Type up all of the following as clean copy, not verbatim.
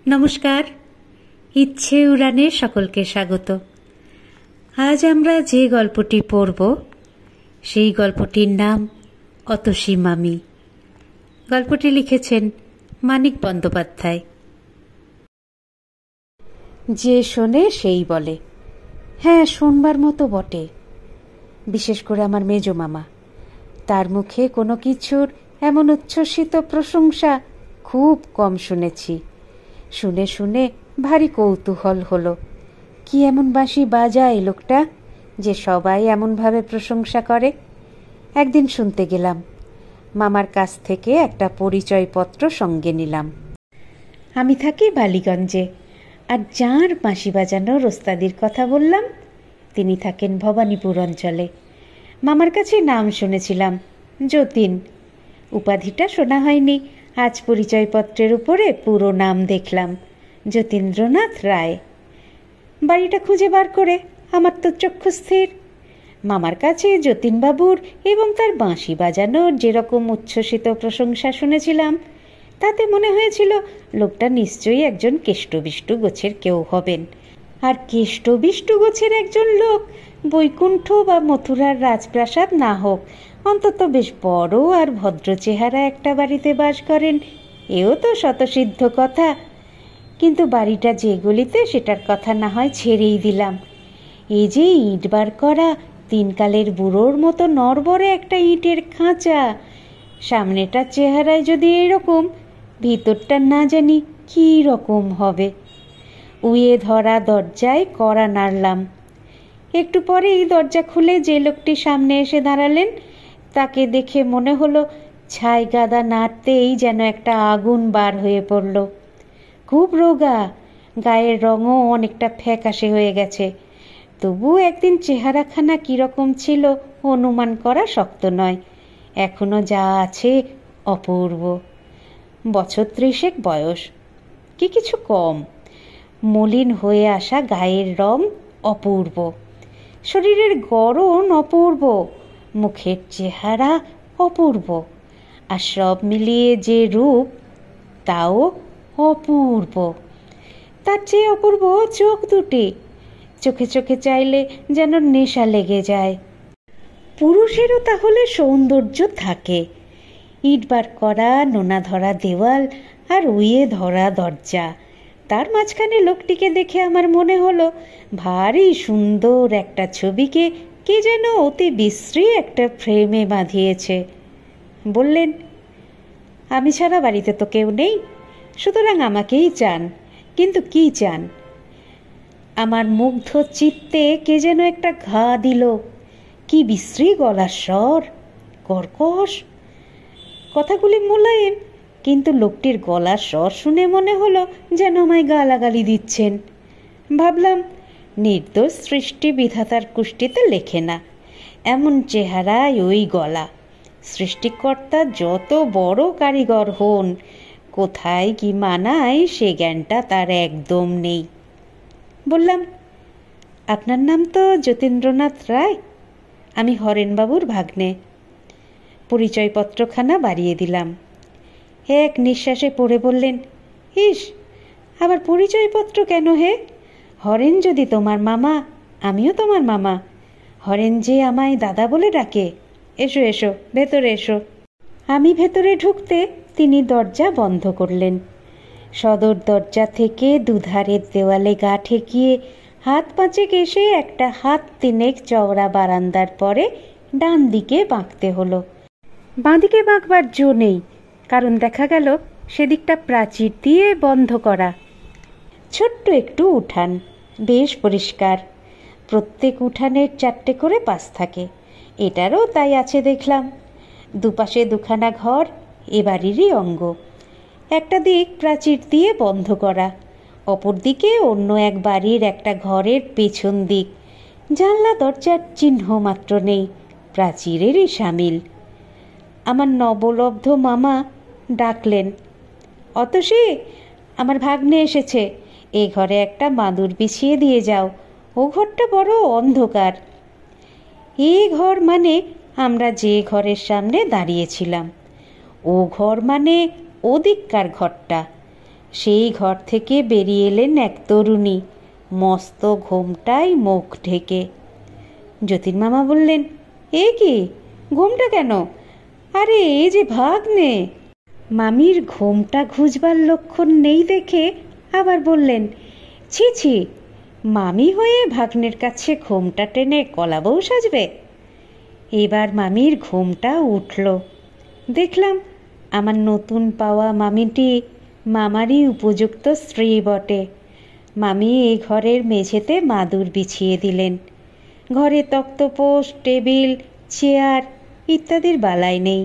নমস্কার, ইচ্ছে উড়ানে সকলকে স্বাগত। আজ আমরা যে গল্পটি পড়ব সেই গল্পটির নাম অতসী মামি। গল্পটি লিখেছেন মানিক বন্দ্যোপাধ্যায়। যে শোনে সেই বলে, হ্যাঁ শোনবার মতো বটে। বিশেষ করে আমার মেজ মামা, তার মুখে কোনো কিছুর এমন উচ্ছ্বসিত প্রশংসা খুব কম শুনেছি। শুনে শুনে ভারী কৌতূহল হলো, কি এমন বাঁশি বাজায় লোকটা যে সবাই এমনভাবে প্রশংসা করে। একদিন শুনতে গেলাম, মামার কাছ থেকে একটা পরিচয়পত্র সঙ্গে নিলাম। আমি থাকি বালিগঞ্জে, আর যাঁর বাঁশি বাজানোর ওস্তাদির কথা বললাম তিনি থাকেন ভবানীপুর অঞ্চলে। মামার কাছে নাম শুনেছিলাম যতীন, উপাধিটা শোনা হয়নি। আজ পরিচয়পত্রের উপরে পুরো নাম দেখলাম, যতীন্দ্রনাথ রায়। বাড়িটা খুঁজে বার করে আমার তো চক্ষু স্থির। মামার কাছে যতীনবাবুর এবং তার বাঁশি বাজানোর যেরকম উচ্ছ্বসিত প্রশংসা শুনেছিলাম, তাতে মনে হয়েছিল লোকটা নিশ্চয়ই একজন কেষ্টবিষ্টু গোছের কেউ হবেন। আর কেষ্টবিষ্টু গোছের একজন লোক বৈকুণ্ঠ বা মথুরার রাজপ্রাসাদ না হোক, অন্তত বেশ বড় আর ভদ্র চেহারা একটা বাড়িতে বাস করেন, এও তো শতসিদ্ধ কথা। কিন্তু বাড়িটা যে গলিতে সেটার কথা না হয় ছেড়েই দিলাম। এই যে ইট বার করা তিনকালের বুড়োর মতো নড়বড়ে একটা ইটের খাঁচা, সামনেটার চেহারায় যদি এরকম, ভিতরটা না জানি কী রকম হবে। উয়ে ধরা দরজায় কড়া নাড়লাম। একটু পরেই দরজা খুলে যে লোকটি সামনে এসে দাঁড়ালেন, তাকে দেখে মনে হলো ছাই গাদা নাড়তেই যেন একটা আগুন বার হয়ে পড়ল। খুব রোগা, গায়ের রঙও অনেকটা ফ্যাকাশে হয়ে গেছে। তবু একদিন চেহারাখানা কীরকম ছিল অনুমান করা শক্ত নয়। এখনো যা আছে অপূর্ব। বছর 30 বয়স, কি কিছু কম। মলিন হয়ে আসা গায়ের রং অপূর্ব, শরীরের গড়ন অপূর্ব, মুখের চেহারা অপূর্ব, আর সব মিলিয়ে যে রূপ তাও অপূর্ব। তার চেয়ে অপূর্ব চোখ দুটি, চোখে চোখে চাইলে যেন নেশা লেগে যায়। পুরুষেরও তাহলে সৌন্দর্য থাকে। ইট বার করা নোনা ধরা দেওয়াল আর উইয়ে ধরা দরজা, তার মাঝখানে লোকটিকে দেখে আমার মনে হলো ভারী সুন্দর একটা ছবিকে কে যেন অতি বিশ্রী একটা ফ্রেমে বাঁধিয়েছে। বললেন, আমি ছাড়া বাড়িতে তো কেউ নেই, সুতরাং আমাকেই চান। কিন্তু কি চান? আমার মুগ্ধ চিত্তে কে যেন একটা ঘা দিল। কি বিশ্রী গলার স্বর, কর্কশ। কথাগুলি মোলায়েম, কিন্তু লোকটির গলার স্বর শুনে মনে হলো যেন আমায় গালাগালি দিচ্ছেন। ভাবলাম, নির্দোষ সৃষ্টি বিধাতার কুষ্টিতে লেখে না, এমন চেহারায় ওই গলা। সৃষ্টিকর্তা যত বড় কারিগর হন, কোথায় কি মানায় সে জ্ঞানটা তার একদম নেই। বললাম, আপনার নাম তো যতীন্দ্রনাথ রায়, আমি হরেনবাবুর ভাগ্নে। পরিচয়পত্রখানা বাড়িয়ে দিলাম। এক নিঃশ্বাসে পড়ে বললেন, ইস, আবার পরিচয়পত্র কেন হে? হরেন যদি তোমার মামা, আমিও তোমার মামা। হরেন যে আমায় দাদা বলে ডাকে। এসো এসো, ভেতরে এসো। আমি ভেতরে ঢুকতে তিনি দরজা বন্ধ করলেন। সদর দরজা থেকে দুধারের দেওয়ালে গা ঠেকিয়ে হাত পাঁচেক এসে একটা হাত 3 চওড়া বারান্দার পরে ডান দিকে বাঁকতে হলো। বাঁদিকে বাঁকবার জো নেই, কারণ দেখা গেল সেদিকটা প্রাচীর দিয়ে বন্ধ করা। ছোট্ট একটু উঠান, বেশ পরিষ্কার। প্রত্যেক উঠানের 4টে করে পাশ থাকে, এটারও তাই আছে দেখলাম। দুপাশে দুখানা ঘর এ বাড়িরই অঙ্গ। একটা দিক প্রাচীর দিয়ে বন্ধ করা, অপর দিকে অন্য এক বাড়ির একটা ঘরের পেছন দিক। জানলা দরজার চিহ্ন মাত্র নেই, প্রাচীরেরই সামিল। আমার নবলব্ধ মামা ডাকলেন, অতসী, আমার ভাগ্নে এসেছে, এ ঘরে একটা মাদুর বিছিয়ে দিয়ে যাও, ও ঘরটা বড় অন্ধকার। এ ঘর মানে আমরা যে ঘরের সামনে দাঁড়িয়েছিলাম, ও ঘর মানে ওদিককার ঘরটা। সেই ঘর থেকে বেরিয়ে এলেন এক তরুণী, মস্ত ঘোমটায় মুখ ঢেকে। যতীন মামা বললেন, এ কি, ঘোমটা কেন? আরে এই যে ভাগ্নে। মামির ঘোমটা ঘুচবার লক্ষণ নেই দেখে আবার বললেন, ছি ছি, মামি হয়ে ভাগ্নের কাছে ঘোমটা টেনে কলাবউ সাজবে? এবার মামির ঘোমটা উঠল। দেখলাম আমার নতুন পাওয়া মামিটি মামারই উপযুক্ত স্ত্রী বটে। মামি এই ঘরের মেঝেতে মাদুর বিছিয়ে দিলেন। ঘরে তক্তপোষ, টেবিল, চেয়ার ইত্যাদির বালাই নেই।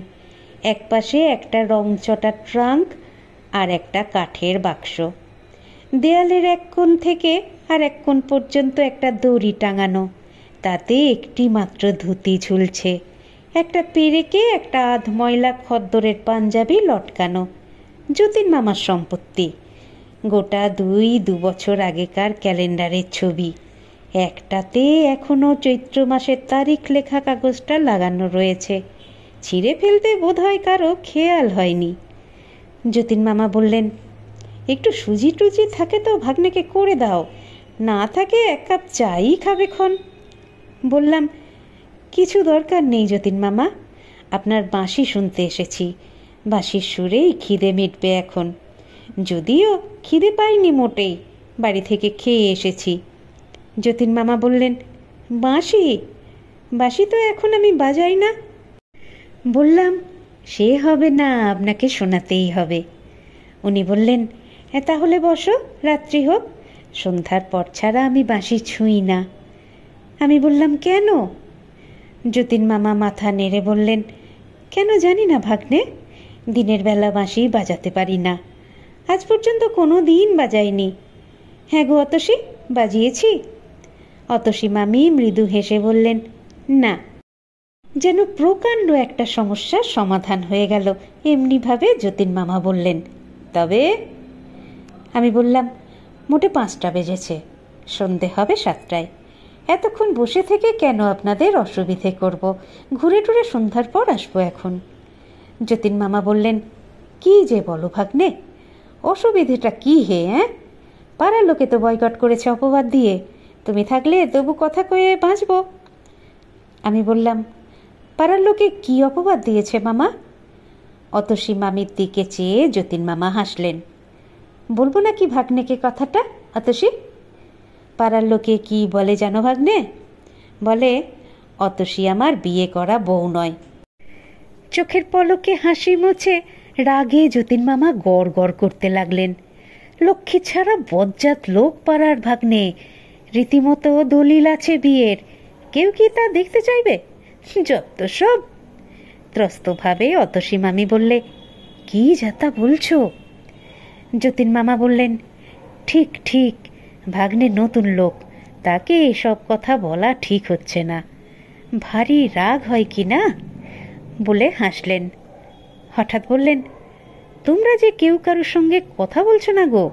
একপাশে একটা রংচটা ট্রাঙ্ক আর একটা কাঠের বাক্স। দেয়ালের এক কোণ থেকে আর এক কোণ পর্যন্ত একটা দড়ি টাঙানো, তাতে একটি মাত্র ধুতি ঝুলছে। একটা পেরেকে একটা আধময়লা খদ্দরের পাঞ্জাবি লটকানো। যতীন মামার সম্পত্তি। গোটা দু বছর আগেকার ক্যালেন্ডারের ছবি। একটাতে এখনও চৈত্র মাসের তারিখ লেখা কাগজটা লাগানো রয়েছে। ছিঁড়ে ফেলতে বোধহয় কারো খেয়াল হয়নি। যতীন মামা বললেন, একটু সুজি টুজি থাকে তো ভাগ্নেকে করে দাও, না থাকে এক কাপ চাই খাবে ক্ষণ। বললাম, কিছু দরকার নেই যতীন মামা, আপনার বাঁশি শুনতে এসেছি। বাঁশির সুরেই খিদে মিটবে এখন। যদিও খিদে পাইনি মোটেই, বাড়ি থেকে খেয়ে এসেছি। যতীন মামা বললেন, বাঁশি? বাঁশি তো এখন আমি বাজাই না। বললাম, সে হবে না, আপনাকে শোনাতেই হবে। উনি বললেন, তাহলে বসো, রাত্রি হোক, সন্ধ্যার পর ছাড়া আমি বাঁশি ছুঁই না। আমি বললাম, কেন? যতীন মামা মাথা নেড়ে বললেন, কেন জানি না ভাগ্নে, দিনের বেলা বাঁশি বাজাতে পারি না, আজ পর্যন্ত কোনো দিন বাজাইনি। হ্যাঁ গো অতসী, বাজিয়েছি? অতসী মামি মৃদু হেসে বললেন, না। যেন প্রকাণ্ড একটা সমস্যার সমাধান হয়ে গেল এমনিভাবে যতীন মামা বললেন, তবে? আমি বললাম, মোটে 5টা বেজেছে, সন্ধে হবে 7টায়। এতক্ষণ বসে থেকে কেন আপনাদের অসুবিধে করব, ঘুরে টুরে সন্ধ্যার পর আসবো এখন। যতীন মামা বললেন, কি যে বলো ভাগ্নে, অসুবিধেটা কি হে? পাড়ার লোকে তো বয়কট করেছে অপবাদ দিয়ে, তুমি থাকলে তবু কথা কয়ে বাঁচব। আমি বললাম, পাড়ার লোকে কি অপবাদ দিয়েছে মামা? অতসী মামির দিকে চেয়ে যতীন মামা হাসলেন। বলবো নাকি ভাগ্নেকে কথাটা অতসী? পাড়ার লোকে কি বলে জানো ভাগ্নে? বলে, অতসী আমার বিয়ে করা বউ নয়। চোখের পলকে হাসি মুছে রাগে যতীন মামা গড় গড় করতে লাগলেন। লক্ষ্মী ছাড়া বজ্জাত লোক পাড়ার ভাগ্নে, রীতিমতো দলিল আছে বিয়ের, কেউ কি তা দেখতে চাইবে? যত সব। ত্রস্তভাবে অতসী মামি বললে, কি যাতা বলছো? যতীন মামা বললেন, ঠিক ঠিক, ভাগ্নে নতুন লোক, তাকে এসব কথা বলা ঠিক হচ্ছে না, ভারী রাগ হয় কি না? বলে হাসলেন। হঠাৎ বললেন, তোমরা যে কেউ কারোর সঙ্গে কথা বলছো না গো?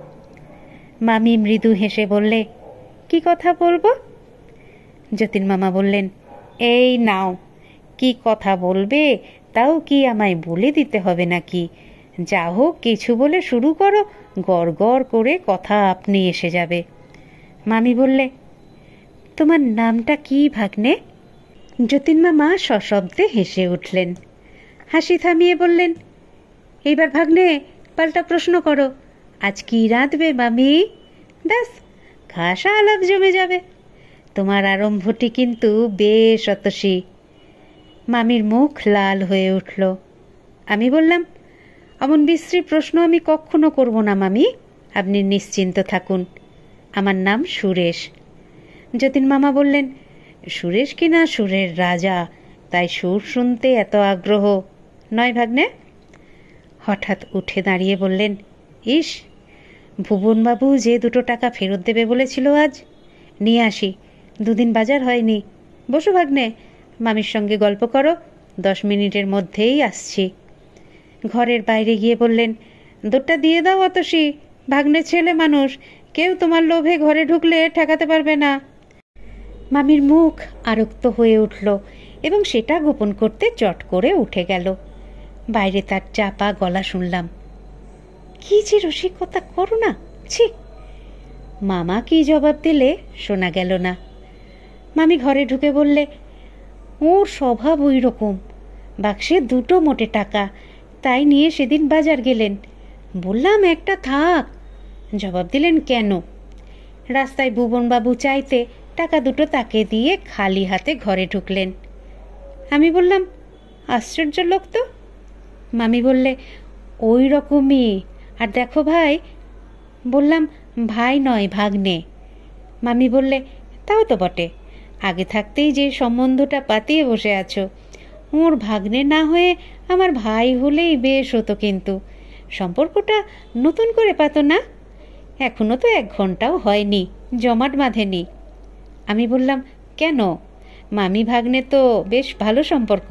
মামি মৃদু হেসে বললে, কি কথা বলবো? যতীন মামা বললেন, এই নাও, কি কথা বলবে তাও কি আমায় বলে দিতে হবে নাকি? যা হোক কিছু বলে শুরু করো, গড় গড় করে কথা আপনি এসে যাবে। মামি বললে, তোমার নামটা কি ভাগ্নে? যতীন মামা সশব্দে হেসে উঠলেন। হাসি থামিয়ে বললেন, এইবার ভাগ্নে পাল্টা প্রশ্ন করো, আজ কি রাঁধবে মামি? ব্যাস, খাসা আলাপ জমে যাবে। তোমার আরম্ভটি কিন্তু বেশ অতসী। মামির মুখ লাল হয়ে উঠল। আমি বললাম, অমন বিশ্রী প্রশ্ন আমি কখনো করব না মামি, আপনি নিশ্চিন্ত থাকুন, আমার নাম সুরেশ। যতীন মামা বললেন, সুরেশ কিনা সুরের রাজা, তাই সুর শুনতে এত আগ্রহ নয় ভাগ্নে? হঠাৎ উঠে দাঁড়িয়ে বললেন, ইস, ভুবনবাবু যে 2 টাকা ফেরত দেবে বলেছিল আজ, নিয়ে আসি, 2 দিন বাজার হয়নি। বসো ভাগ্নে, মামির সঙ্গে গল্প করো, 10 মিনিটের মধ্যেই আসছি। ঘরের বাইরে গিয়ে বললেন, দোরটা দিয়ে দাও অতসী, ভাগ্নে ছেলে মানুষ, কেউ তোমার লোভে ঘরে ঢুকলে ঠেকাতে পারবে না। মামির মুখ আরক্ত হয়ে উঠল এবং সেটা গোপন করতে চট করে উঠে গেল। বাইরে তার চাপা গলা শুনলাম, কি যে রসিকতা করো না, ছি। মামা কি জবাব দিলে শোনা গেল না। মামি ঘরে ঢুকে বললে, ওর স্বভাব ওই রকম, বাক্সে 2 মোটে টাকা, তাই নিয়ে সেদিন বাজার গেলেন। বললাম একটা থাক। জবাব দিলেন কেন? রাস্তায় ভুবনবাবু চাইতে টাকা 2 তাকে দিয়ে খালি হাতে ঘরে ঢুকলেন। আমি বললাম, আশ্চর্য লোক তো। মামি বললে, ওই রকমই। আর দেখো ভাই। বললাম, ভাই নয়, ভাগ্নে। মামি বললে, তাও তো বটে, আগে থাকতেই যে সম্বন্ধটা পাতিয়ে বসে আছো। ওর ভাগ্নে না হয়ে আমার ভাই হলেই বেশ হতো, কিন্তু সম্পর্কটা নতুন করে পাতো না। এখনো তো 1 ঘন্টাও হয়নি, জমাট বাঁধেনি। আমি বললাম, কেন? মামি ভাগ্নে তো বেশ ভালো সম্পর্ক।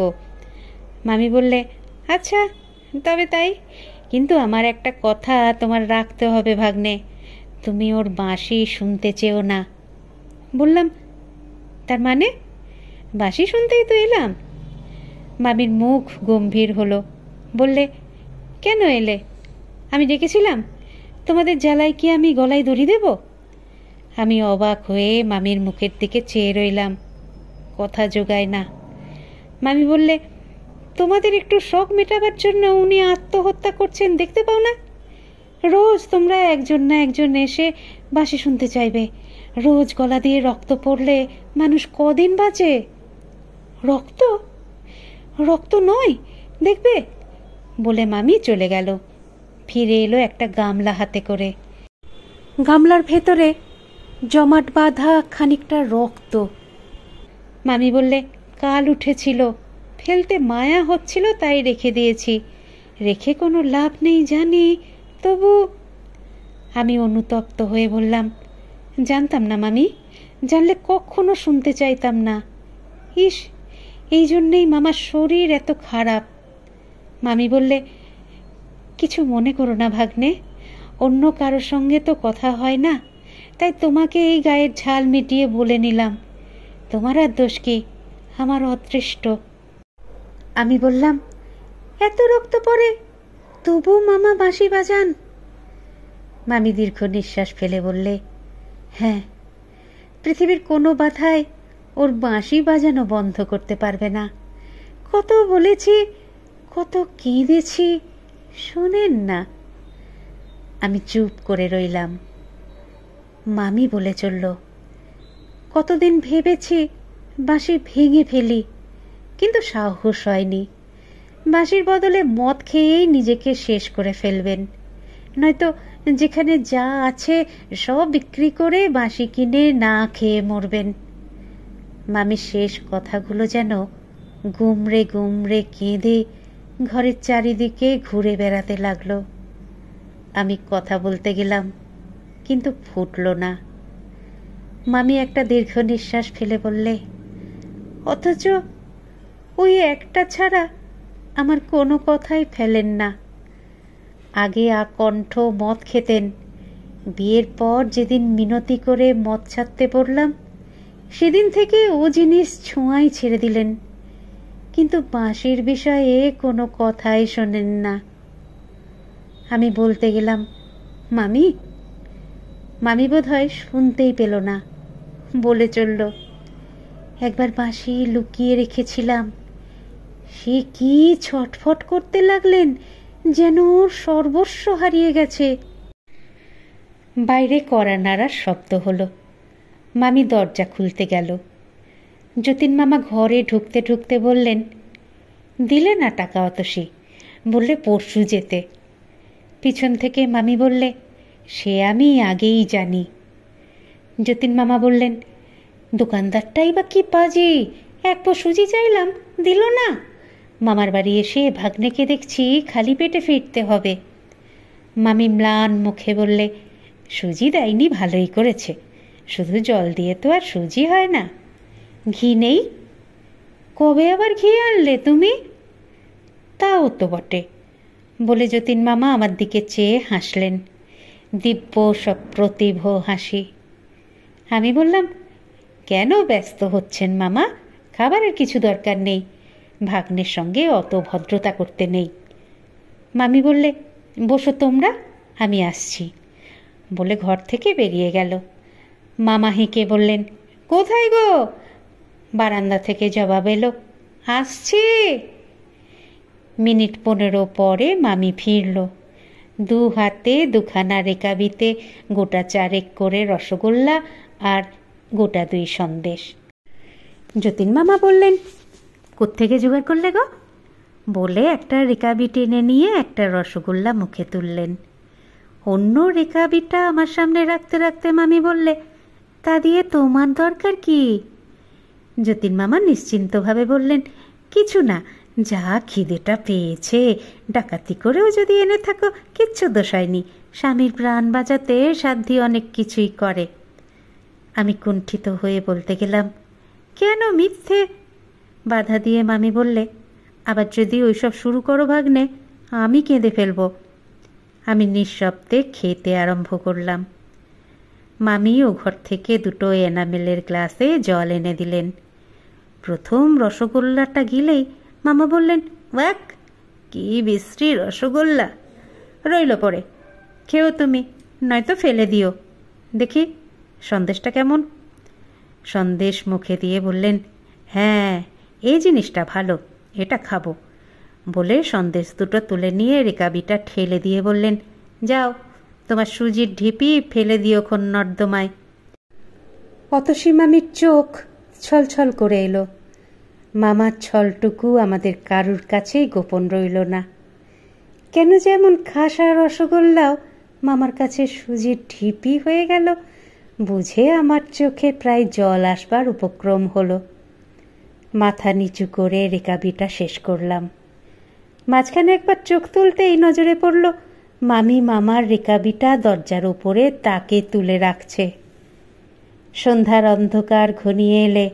মামি বললে, আচ্ছা তবে তাই, কিন্তু আমার একটা কথা তোমার রাখতে হবে ভাগ্নে, তুমি ওর বাঁশি শুনতে চেও না। বললাম, তার মানে? বাঁশি শুনতেই তো এলাম। মামির মুখ গম্ভীর হলো, বললে, কেন এলে? আমি ডেকেছিলাম? তোমাদের জ্বালায় কি আমি গলায় দড়ি দেব? আমি অবাক হয়ে মামির মুখের দিকে চেয়ে রইলাম, কথা জোগায় না। মামি বললে, তোমাদের একটু শখ মেটাবার জন্য উনি আত্মহত্যা করছেন, দেখতে পাও না? রোজ তোমরা একজন না একজন এসে বাঁশি শুনতে চাইবে। রোজ গলা দিয়ে রক্ত পড়লে মানুষ কদিন বাঁচে? রক্ত? রক্ত নয়, দেখবে, বলে মামি চলে গেল। ফিরে এলো একটা গামলা হাতে করে। গামলার ভেতরে জমাট বাঁধা খানিকটা রক্ত। মামি বললে, কাল উঠেছিল, ফেলতে মায়া হচ্ছিল তাই রেখে দিয়েছি। রেখে কোনো লাভ নেই জানি, তবু। আমি অনুতপ্ত হয়ে বললাম, জানতাম না মামি, জানলে কখনো শুনতে চাইতাম না। ইস, এই জন্যেই মামার শরীর এত খারাপ। মামি বললে, কিছু মনে করো না ভাগ্নে, অন্য কারোর সঙ্গে তো কথা হয় না, তাই তোমাকে এই গায়ের ঝাল মিটিয়ে বলে নিলাম। তোমার আর দোষ কি, আমার অদৃষ্ট। আমি বললাম, এত রক্ত পড়ে তবু মামা বাঁশি বাজান? মামি দীর্ঘ নিঃশ্বাস ফেলে বললে, হ্যাঁ, পৃথিবীর কোনো বাধাই ওর বাঁশি বাজানো বন্ধ করতে পারবে না। কত বলেছি, কত কেঁদেছি, শোনেন না। আমি চুপ করে রইলাম। মামি বলে চলল, কতদিন ভেবেছি বাঁশি ভেঙে ফেলি, কিন্তু সাহস হয়নি। বাঁশির বদলে মদ খেয়েই নিজেকে শেষ করে ফেলবেন, নয়তো যেখানে যা আছে সব বিক্রি করে বাঁশি কিনে না খেয়ে মরবেন। মামি শেষ কথাগুলো যেন গুমড়ে গুমড়ে কেঁদে ঘরের চারিদিকে ঘুরে বেড়াতে লাগলো। আমি কথা বলতে গেলাম, কিন্তু ফুটল না। মামি একটা দীর্ঘ নিঃশ্বাস ফেলে বললে, অথচ ওই একটা ছাড়া আমার কোনো কথাই ফেলেন না। আগে আকণ্ঠ মদ খেতেন, বিয়ের পর যেদিন মিনতি করে মদ ছাড়তে বললাম, সেদিন থেকে ও জিনিস ছোঁয়াই ছেড়ে দিলেন, কিন্তু বাঁশির বিষয়ে কোনো কথাই শোনেন না। আমি বলতে গেলাম, মামি। মামি বোধহয় শুনতেই পেল না, বলে চলল, একবার বাঁশি লুকিয়ে রেখেছিলাম, সে কি ছটফট করতে লাগলেন যেন ওর সর্বস্ব হারিয়ে গেছে। বাইরে কড়া নাড়ার শব্দ হলো। মামি দরজা খুলতে গেল। যতীন মামা ঘরে ঢুকতে ঢুকতে বললেন, দিলে না টাকা অতসী, বললে পরশু যেতে। পিছন থেকে মামি বললে, সে আমি আগেই জানি। যতীন মামা বললেন, দোকানদারটাই বা কি পাজি, 1 পো সুজি চাইলাম, দিল না। মামার বাড়ি এসে ভাগ্নেকে দেখছি খালি পেটে ফিরতে হবে। মামি ম্লান মুখে বললে, সুজি দেয়নি, ভালোই করেছে, শুধু জল দিয়ে তো আর সুজি হয় না। ঘি নেই? কবে আবার ঘি আনলে তুমি? তাও তো বটে, বলে যতীন মামা আমার দিকে চেয়ে হাসলেন, দিব্য সপ্রতিভ হাসি। আমি বললাম, কেন ব্যস্ত হচ্ছেন মামা, খাবারের কিছু দরকার নেই, ভাগ্নের সঙ্গে অত ভদ্রতা করতে নেই। মামি বললে, বসো তোমরা, আমি আসছি বলে ঘর থেকে বেরিয়ে গেল। মামা হেঁকে বললেন, কোথায় গো? বারান্দা থেকে জবাব এলো, আসছি। মিনিট 15 পরে মামি ফিরল। 2 হাতে 2খানা রেকাবিতে গোটা 4 করে রসগোল্লা আর গোটা 2 সন্দেশ। যতীন মামা বললেন, কোত্থেকে জোগাড় করলে গো? বলে একটা রেকাবি টেনে নিয়ে একটা রসগোল্লা মুখে তুললেন। অন্য রেকাবিটা আমার সামনে রাখতে রাখতে মামি বললে, তা দিয়ে তোমার দরকার কি? যতীন মামা নিশ্চিন্তভাবে বললেন, কিছু না, যা খিদেটা পেয়েছে, ডাকাতি করেও যদি এনে থাকো কিচ্ছু দোষ হয়নি। স্বামীর প্রাণ বাঁচাতে সাধ্যি অনেক কিছুই করে। আমি কুণ্ঠিত হয়ে বলতে গেলাম, কেন মিথ্যে? বাধা দিয়ে মামি বললে, আবার যদি ওইসব শুরু করো ভাগ্নে, আমি কেঁদে ফেলব। আমি নিঃশব্দে খেতে আরম্ভ করলাম। মামিও ঘর থেকে 2 এনামেলের গ্লাসে জল এনে দিলেন। প্রথম রসগোল্লাটা গিলেই মামা বললেন, ওয়াক, কি বিশ্রী রসগোল্লা, রইল পড়ে, খেও তুমি, নয়তো ফেলে দিও। দেখি সন্দেশটা কেমন? সন্দেশ মুখে দিয়ে বললেন, হ্যাঁ, এই জিনিসটা ভালো, এটা খাবো। বলে সন্দেশ 2টো তুলে নিয়ে রেকাবিটা ঠেলে দিয়ে বললেন, যাও, তোমার সুজির ঢিপি ফেলে দিওক্ষণ নর্দমায়। অতসী মামির চোখ ছলছল করে এলো। মামার ছলটুকু আমাদের কারুর কাছেই গোপন রইল না। কেন যে এমন খাসা রসগোল্লাও মামার কাছে সুজির ঢিপি হয়ে গেল, বুঝে আমার চোখে প্রায় জল আসবার উপক্রম হলো। মাথা নিচু করে রেকাবিটা শেষ করলাম। মাঝখানে একবার চোখ তুলতেই নজরে পড়ল মামি মামার রেকাবিটা দরজার উপরে তাকে তুলে রাখছে। সন্ধ্যার অন্ধকার ঘনিয়ে এলে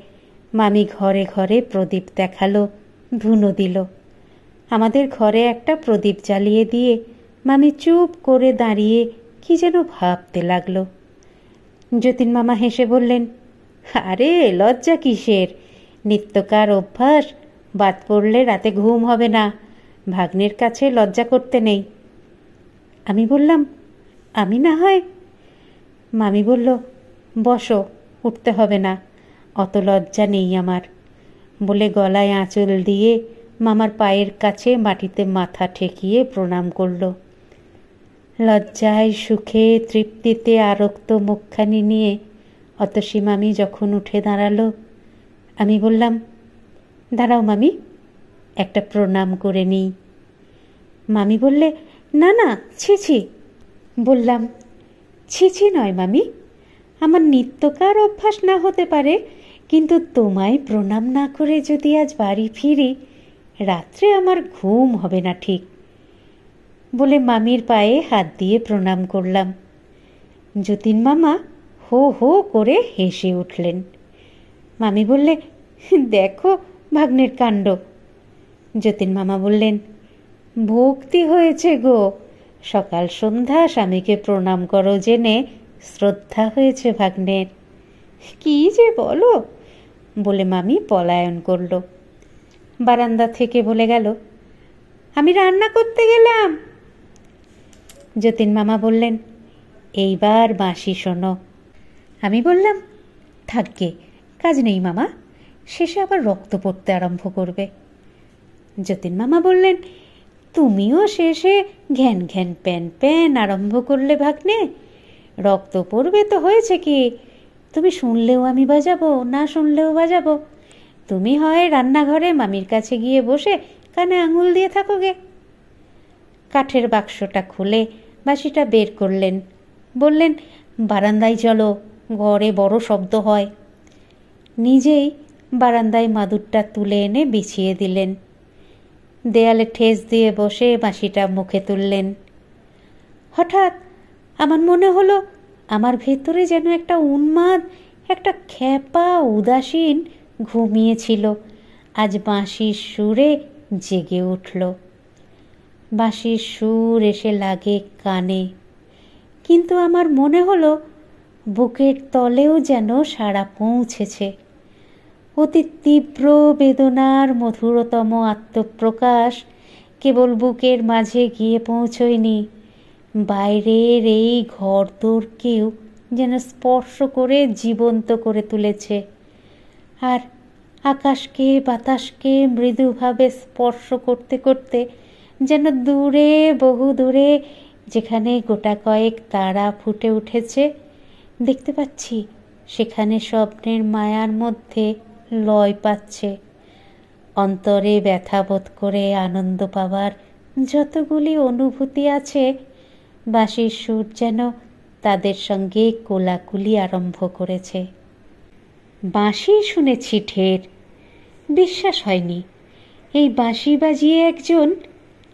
মামি ঘরে ঘরে প্রদীপ দেখালো, ধুনো দিল। আমাদের ঘরে একটা প্রদীপ জ্বালিয়ে দিয়ে মামি চুপ করে দাঁড়িয়ে কি যেন ভাবতে লাগলো। যতীন মামা হেসে বললেন, আরে লজ্জা কিসের? নিত্যকার অভ্যাস, বাদ পড়লে রাতে ঘুম হবে না, ভাগ্নের কাছে লজ্জা করতে নেই। আমি বললাম, আমি না হয়। মামি বলল, বসো, উঠতে হবে না, অত লজ্জা নেই আমার। বলে গলায় আঁচল দিয়ে মামার পায়ের কাছে মাটিতে মাথা ঠেকিয়ে প্রণাম করল। লজ্জায় সুখে তৃপ্তিতে আরক্ত মুখখানি নিয়ে অতসী মামি যখন উঠে দাঁড়ালো, আমি বললাম, দাঁড়াও মামি, একটা প্রণাম করে নিই। মামি বললে, না না, ছি ছি। বললাম, ছি ছি নয় মামি, আমার নিত্যকার অভ্যাস না হতে পারে, কিন্তু তোমায় প্রণাম না করে যদি আজ বাড়ি ফিরি, রাত্রে আমার ঘুম হবে না ঠিক। বলে মামির পায়ে হাত দিয়ে প্রণাম করলাম। যতীন মামা হো হো করে হেসে উঠলেন। মামি বললে, দেখো ভাগ্নের কাণ্ড। যতীন মামা বললেন, ভক্তি হয়েছে গো, সকাল সন্ধ্যা স্বামীকে প্রণাম করো জেনে শ্রদ্ধা হয়েছে ভাগ্নের। কি যে বলো, বলে মামি পলায়ন করল। বারান্দা থেকে বলে গেল, আমি রান্না করতে গেলাম। যতীন মামা বললেন, এইবার বাঁশি শোনো। আমি বললাম, থাকবে, কাজ নেই মামা, শেষে আবার রক্ত পড়তে আরম্ভ করবে। যতীন মামা বললেন, তুমিও শেষে ঘ্যান ঘ্যান প্যান প্যান আরম্ভ করলে ভাগ্নে, রক্ত পড়বে তো হয়েছে কি, তুমি শুনলেও আমি বাজাবো, না শুনলেও বাজাবো। তুমি হয় রান্নাঘরে মামির কাছে গিয়ে বসে কানে আঙুল দিয়ে থাকো গে। কাঠের বাক্সটা খুলে বাঁশিটা বের করলেন, বললেন, বারান্দায় চলো, ঘরে বড় শব্দ হয়। নিজেই বারান্দায় মাদুরটা তুলে এনে বিছিয়ে দিলেন। দেয়ালে ঠেস দিয়ে বসে বাঁশিটা মুখে তুললেন। হঠাৎ আমার মনে হলো আমার ভেতরে যেন একটা উন্মাদ, একটা খ্যাপা উদাসীন ঘুমিয়েছিল, আজ বাঁশির সুরে জেগে উঠল। বাঁশির সুর এসে লাগে কানে, কিন্তু আমার মনে হলো বুকের তলেও যেন সাড়া পৌঁছেছে। অতি তীব্র বেদনার মধুরতম আত্মপ্রকাশ কেবল বুকের মাঝে গিয়ে পৌঁছয়নি, বাইরের এই ঘরদোরকেও যেন স্পর্শ করে জীবন্ত করে তুলেছে, আর আকাশকে বাতাসকে মৃদুভাবে স্পর্শ করতে করতে যেন দূরে, বহু দূরে, যেখানে গোটা কয়েক তারা ফুটে উঠেছে, দেখতে পাচ্ছি সেখানে স্বপ্নের মায়ার মধ্যে লয় পাচ্ছে। অন্তরে ব্যথাবোধ করে আনন্দ পাওয়ার যতগুলি অনুভূতি আছে, বাঁশির সুর যেন তাদের সঙ্গে কোলাকুলি আরম্ভ করেছে। বাঁশি শুনেছি ঢের, বিশ্বাস হয়নি এই বাঁশি বাজিয়ে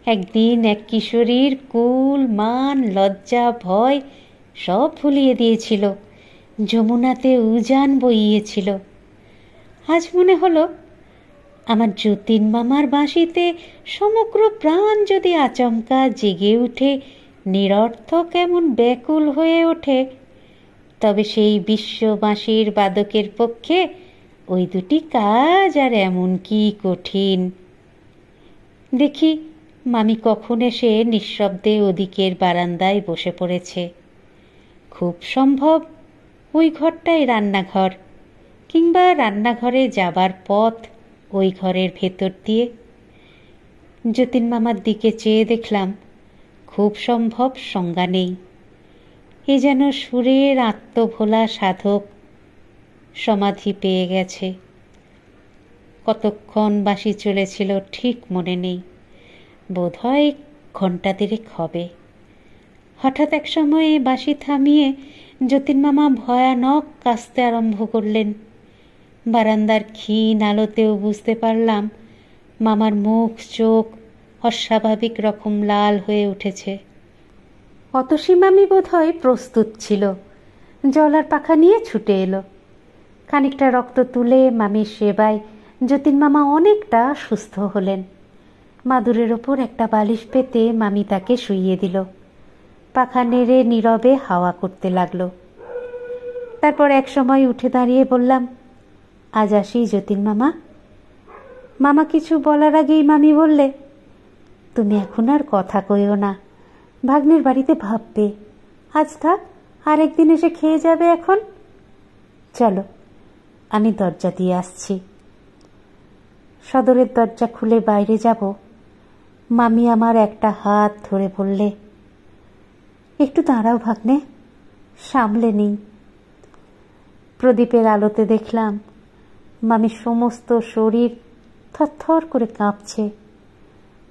একদিন এক কিশোরীর কুল, মান, লজ্জা, ভয় সব ভুলিয়ে দিয়েছিল, যমুনাতে উজান বইয়েছিল। আজ মনে হলো আমার যতীন মামার বাঁশিতে সমগ্র প্রাণ যদি আচমকা জেগে উঠে, নিরর্থক এমন ব্যাকুল হয়ে ওঠে, তবে সেই বিশ্ব বাঁশির বাদকের পক্ষে ওই দুটি কাজ আর এমন কি কঠিন। দেখি মামি কখন এসে নিঃশব্দে ওদিকের বারান্দায় বসে পড়েছে। খুব সম্ভব ওই ঘরটাই রান্নাঘর, কিংবা রান্নাঘরে যাবার পথ ওই ঘরের ভেতর দিয়ে। যতীন মামার দিকে চেয়ে দেখলাম খুব সম্ভব সংজ্ঞা নেই। এ যেন সুরের আত্মভোলা সাধক সমাধি পেয়ে গেছে। কতক্ষণ বাঁশি চলেছিল ঠিক মনে নেই, বোধহয় ঘণ্টা দেড়েক হবে। হঠাৎ এক সময়ে বাঁশি থামিয়ে যতীন মামা ভয়ানক কাঁদতে আরম্ভ করলেন। বারান্দার ক্ষীণ আলোতেও বুঝতে পারলাম মামার মুখ চোখ অস্বাভাবিক রকম লাল হয়ে উঠেছে। অতসী মামি বোধহয় প্রস্তুত ছিল, জল আর পাখা নিয়ে ছুটে এলো। খানিকটা রক্ত তুলে মামির সেবায় যতীন মামা অনেকটা সুস্থ হলেন। মাদুরের ওপর একটা বালিশ পেতে মামি তাকে শুইয়ে দিল। পাখা নেড়ে নীরবে হাওয়া করতে লাগলো। তারপর এক সময় উঠে দাঁড়িয়ে বললাম, আজ আসি যতীন মামা। মামা কিছু বলার আগেই মামি বললে, তুমি এখন আর কথা কইও না, ভাগ্নের বাড়িতে ভাববে। আজ থাক, আরেকদিন এসে খেয়ে যাবে। এখন চলো, আমি দরজা দিয়ে আসছি। সদরের দরজা খুলে বাইরে যাব, মামি আমার একটা হাত ধরে বললে, একটু দাঁড়াও ভাগ্নে, সামলে নিই। প্রদীপের আলোতে দেখলাম মামির সমস্ত শরীর থরথর করে কাঁপছে।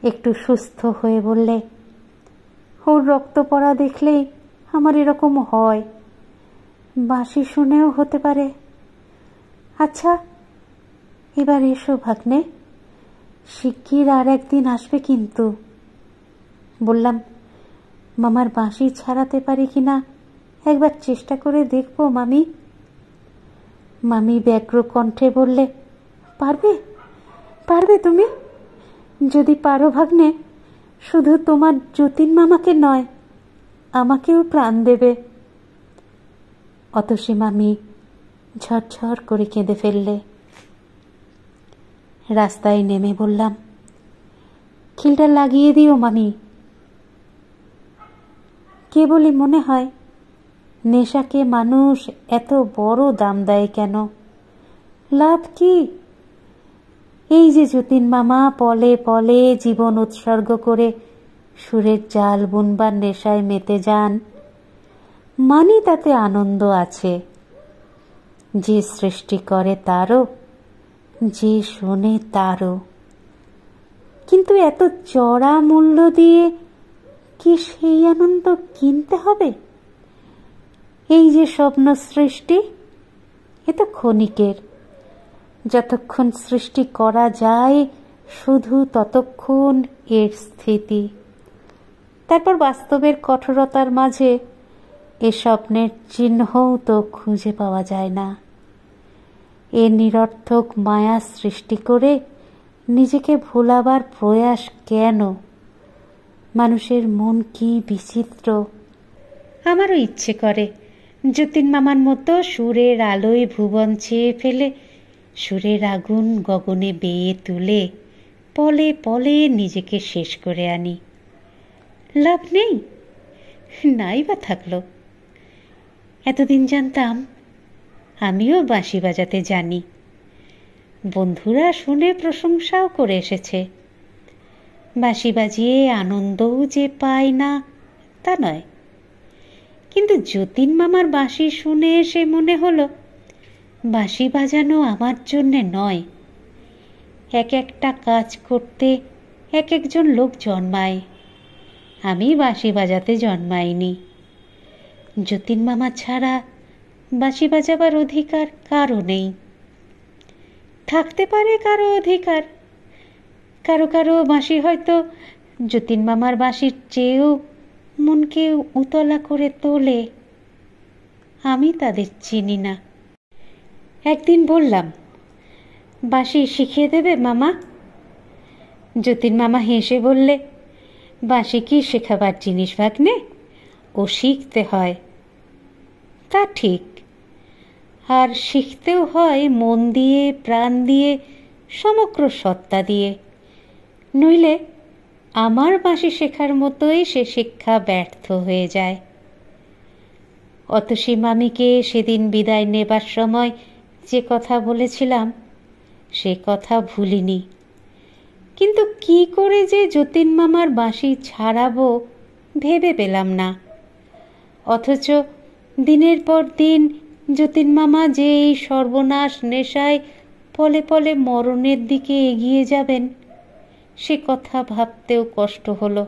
একটু সুস্থ হয়ে বললে, ওর রক্ত পড়া দেখলেই আমার এরকম হয়, বাঁশি শুনেও হতে পারে। আচ্ছা, এবার এসো ভাগ্নে, শিগগির আর একদিন আসবে কিন্তু। বললাম, মামার বাঁশি ছাড়াতে পারি কিনা একবার চেষ্টা করে দেখবো মামি। মামি ব্যগ্র কণ্ঠে বললে, পারবে, পারবে তুমি? যদি পারো ভাগ্নে, শুধু তোমার যতীন মামাকে নয়, আমাকেও প্রাণ দেবে। অতসী মামি ঝরঝর করে কেঁদে ফেললে। রাস্তায় নেমে বললাম, খিলটা লাগিয়ে দিও মামি। কেবলই মনে হয় নেশাকে মানুষ এত বড় দাম দেয় কেন? লাভ কি? এই যে যতীন মামা পলে পলে জীবন উৎসর্গ করে সুরের জাল বুনবার নেশায় মেতে যান, মানি তাতে আনন্দ আছে। যে সৃষ্টি করে তারও, যে শোনে তারও। কিন্তু এত চড়া মূল্য দিয়ে কি সেই আনন্দ কিনতে হবে? এই যে স্বপ্ন সৃষ্টি, এ তো ক্ষণিকের। যতক্ষণ সৃষ্টি করা যায় শুধু ততক্ষণ এর স্থিতি। তারপর বাস্তবের কঠোরতার মাঝে এ স্বপ্নের চিহ্নও তো খুঁজে পাওয়া যায় না। এ নিরর্থক মায়া সৃষ্টি করে নিজেকে ভোলাবার প্রয়াস কেন? মানুষের মন কি বিচিত্র। আমারও ইচ্ছে করে যতীন মামার মতো সুরের আলোয় ভুবন ছেয়ে ফেলে, সুরের আগুন গগনে বেয়ে তুলে পলে পলে নিজেকে শেষ করে আনি। লাভ নেই, নাই বা থাকলো। এতদিন জানতাম আমিও বাঁশি বাজাতে জানি, বন্ধুরা শুনে প্রশংসাও করে এসেছে। বাঁশি বাজিয়ে আনন্দও যে পায় না তা নয়, কিন্তু যতীন মামার বাঁশি শুনে এসে মনে হলো বাঁশি বাজানো আমার জন্যে নয়। এক একটা কাজ করতে এক একজন লোক জন্মায়, আমি বাঁশি বাজাতে জন্মাইনি। যতীন মামা ছাড়া বাঁশি বাজাবার অধিকার কারও নেই। থাকতে পারে কারো অধিকার, কারো কারো বাঁশি হয়তো যতীন মামার বাঁশির চেয়েও মনকে উতলা করে তোলে, আমি তাদের চিনি না। একদিন বললাম, বাঁশি শিখিয়ে দেবে মামা? যতীন মামা হেসে বললে, বাঁশি কি শেখাবার জিনিস ভাগ্নে, ও শিখতে হয়। তা ঠিক, আর শিখতেও হয় মন দিয়ে, প্রাণ দিয়ে, সমগ্র সত্তা দিয়ে, নইলে আমার বাঁশি শেখার মতোই সে শিক্ষা ব্যর্থ হয়ে যায়। অতসী মামিকে সেদিন বিদায় নেবার সময় যে কথা বলেছিলাম সে কথা ভুলিনি, কিন্তু কি করে যে যতীন মামার বাঁশি ছাড়াবো ভেবে পেলাম না। অথচ দিনের পর দিন যতীন মামা যে এই সর্বনাশ নেশায় পলে পলে মরণের দিকে এগিয়ে যাবেন সে কথা ভাবতেও কষ্ট হলো।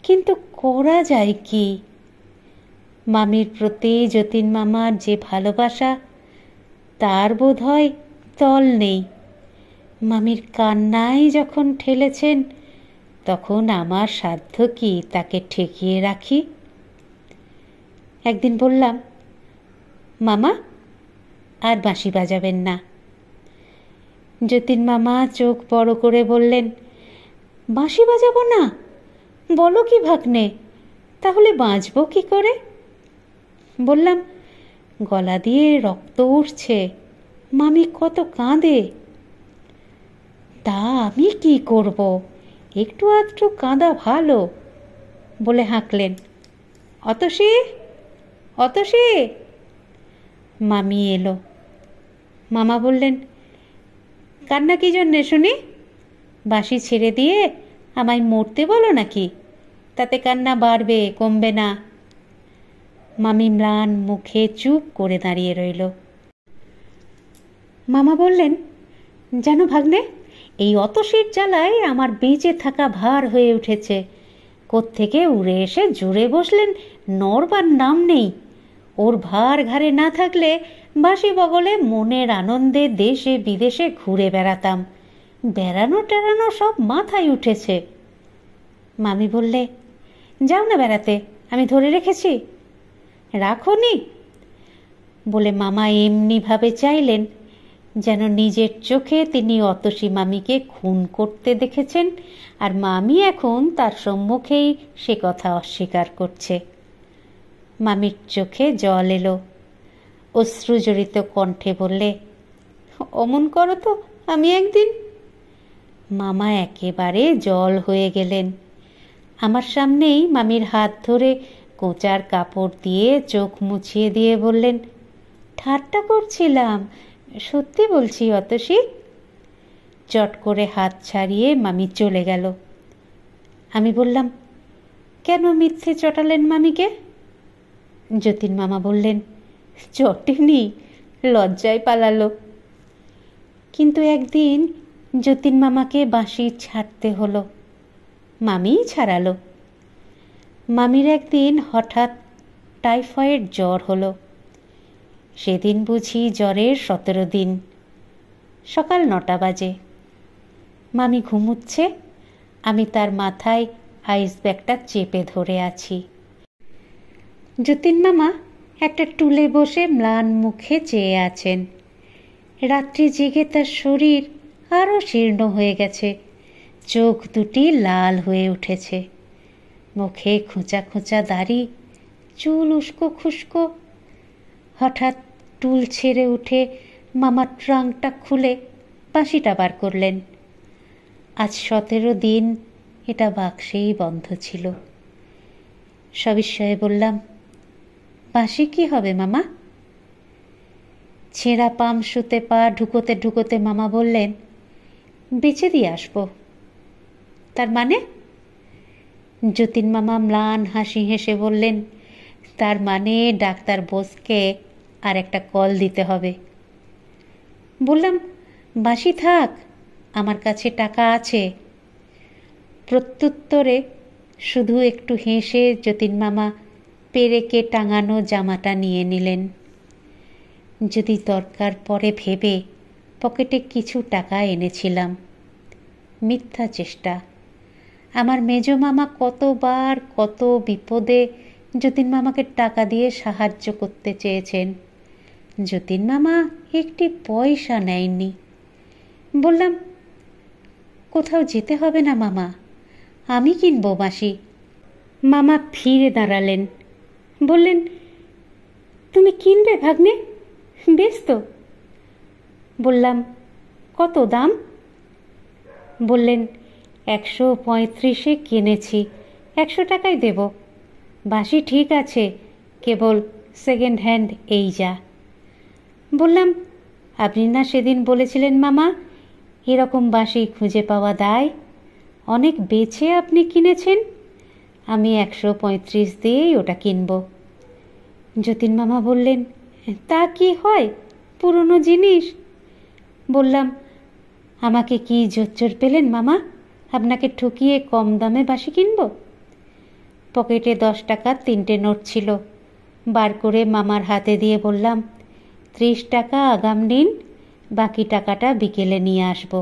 কিন্তু করা যায় কি? মামির প্রতি যতীন মামার যে ভালোবাসা তার বোধ হয় তল নেই। মামির কান্নায় যখন ঠেলেছেন তখন আমার সাধ্য কি তাকে ঠেকিয়ে রাখি। একদিন বললাম, মামা আর বাঁশি বাজাবেন না। যতীন মামা চোখ বড় করে বললেন, বাঁশি বাজাবো না? বলো কি ভাগ্নে, তাহলে বাঁচবো কি করে? বললাম, গলা দিয়ে রক্ত উঠছে, মামি কত কাঁদে। তা আমি কি করব, একটু আধটু কাঁদা ভালো, বলে হাঁকলেন, অতসী, অতসী। মামি এলো। মামা বললেন, কান্না কি জন্যে শুনি? বাঁশি ছেড়ে দিয়ে আমায় মরতে বলো নাকি? তাতে কান্না বাড়বে, কমবে না। মামি ম্লান মুখে চুপ করে দাঁড়িয়ে রইল। মামা বললেন, জানো ভাগ্নে, এই অতসীর জ্বালায় আমার বেঁচে থাকা ভার হয়ে উঠেছে। কোত্থেকে উড়ে এসে জুড়ে বসলেন, নড়বার নাম নেই। ওর ভার ঘাড়ে না থাকলে বাঁশি বগলে মনের আনন্দে দেশে বিদেশে ঘুরে বেড়াতাম। বেড়ানো টেড়ানো সব মাথায় উঠেছে। মামি বললে, যাও না বেড়াতে, আমি ধরে রেখেছি। রাখো নি বলে মামা এমনিভাবে চাইলেন যেন নিজের চোখে তিনি অতসী মামিকে খুন করতে দেখেছেন, আর মামি এখন তার সম্মুখেই সে কথা অস্বীকার করছে। মামির চোখে জল এলো, অশ্রুজড়িত কণ্ঠে বললে, অমন করো তো আমি একদিন। মামা একেবারে জল হয়ে গেলেন। আমার সামনেই মামির হাত ধরে কোঁচার কাপড় দিয়ে চোখ মুছিয়ে দিয়ে বললেন, ঠাট্টা করছিলাম, সত্যি বলছি অতসী। চট করে হাত ছাড়িয়ে মামি চলে গেল। আমি বললাম, কেন মিথ্যে চটালেন মামিকে? যতীন মামা বললেন, চটেনি, লজ্জায় পালালো। কিন্তু একদিন যতীন মামাকে বাঁশি ছাড়তে হলো, মামিই ছাড়ালো। মামির একদিন হঠাৎ টাইফয়েড জ্বর হলো। সেদিন বুঝি জ্বরের 17 দিন। সকাল 9টা বাজে। মামি ঘুমুচ্ছে, আমি তার মাথায় আইস ব্যাগটা চেপে ধরে আছি। যতীন মামা একটা টুলে বসে ম্লান মুখে চেয়ে আছেন। রাত্রি জেগে তার শরীর আরও শীর্ণ হয়ে গেছে, চোখ দুটি লাল হয়ে উঠেছে, মুখে খোঁচা খোঁচা দাড়ি, চুল উস্কো খুস্কো। হঠাৎ টুল ছেড়ে উঠে মামার ট্রাঙ্কটা খুলে বাঁশিটা বার করলেন। আজ 17 দিন এটা বাক্সেই বন্ধ ছিল। সবিস্ময়ে বললাম, বাঁশি কি হবে মামা? ছেঁড়া পামসুতে পা ঢুকোতে ঢুকোতে মামা বললেন, বেচে দিয়ে আসবো। তার মানে? যতীন মামা ম্লান হাসি হেসে বললেন, তার মানে ডাক্তার বোসকে আর একটা কল দিতে হবে। বললাম, বাঁশি থাক, আমার কাছে টাকা আছে। প্রত্যুত্তরে শুধু একটু হেসে যতীন মামা পেরেকে টাঙানো জামাটা নিয়ে নিলেন। যদি দরকার পড়ে ভেবে পকেটে কিছু টাকা এনেছিলাম। মিথ্যা চেষ্টা। আমার মেজ মামা কতবার কত বিপদে যতীন মামাকে টাকা দিয়ে সাহায্য করতে চেয়েছেন। যতীন মামা একটি পয়সা নেয়নি। বললাম, কোথাও যেতে হবে না মামা, আমি কিনবো বাঁশি। মামা ফিরে দাঁড়ালেন, বললেন, তুমি কিনবে ভাগ্নে? বেশ তো। বললাম, কত দাম? বললেন, 135 কিনেছি, 100 টাকায় দেব। বাঁশি ঠিক আছে, কেবল সেকেন্ড হ্যান্ড এই যা। বললাম, আপনি না সেদিন বলেছিলেন মামা, এরকম বাঁশি খুঁজে পাওয়া দায়, অনেক বেছে আপনি কিনেছেন, আমি 135 দিয়েই ওটা কিনব। যতীন মামা বললেন, তা কি হয়, পুরনো জিনিস। বললাম, আমাকে কি জোচ্চোর পেলেন মামা, আপনাকে ঠকিয়ে কম দামে বাঁশি কিনব? পকেটে 10 টাকার 3টে নোট ছিল, বার করে মামার হাতে দিয়ে বললাম, 30 টাকা আগাম নিন, বাকি টাকাটা বিকেলে নিয়ে আসব।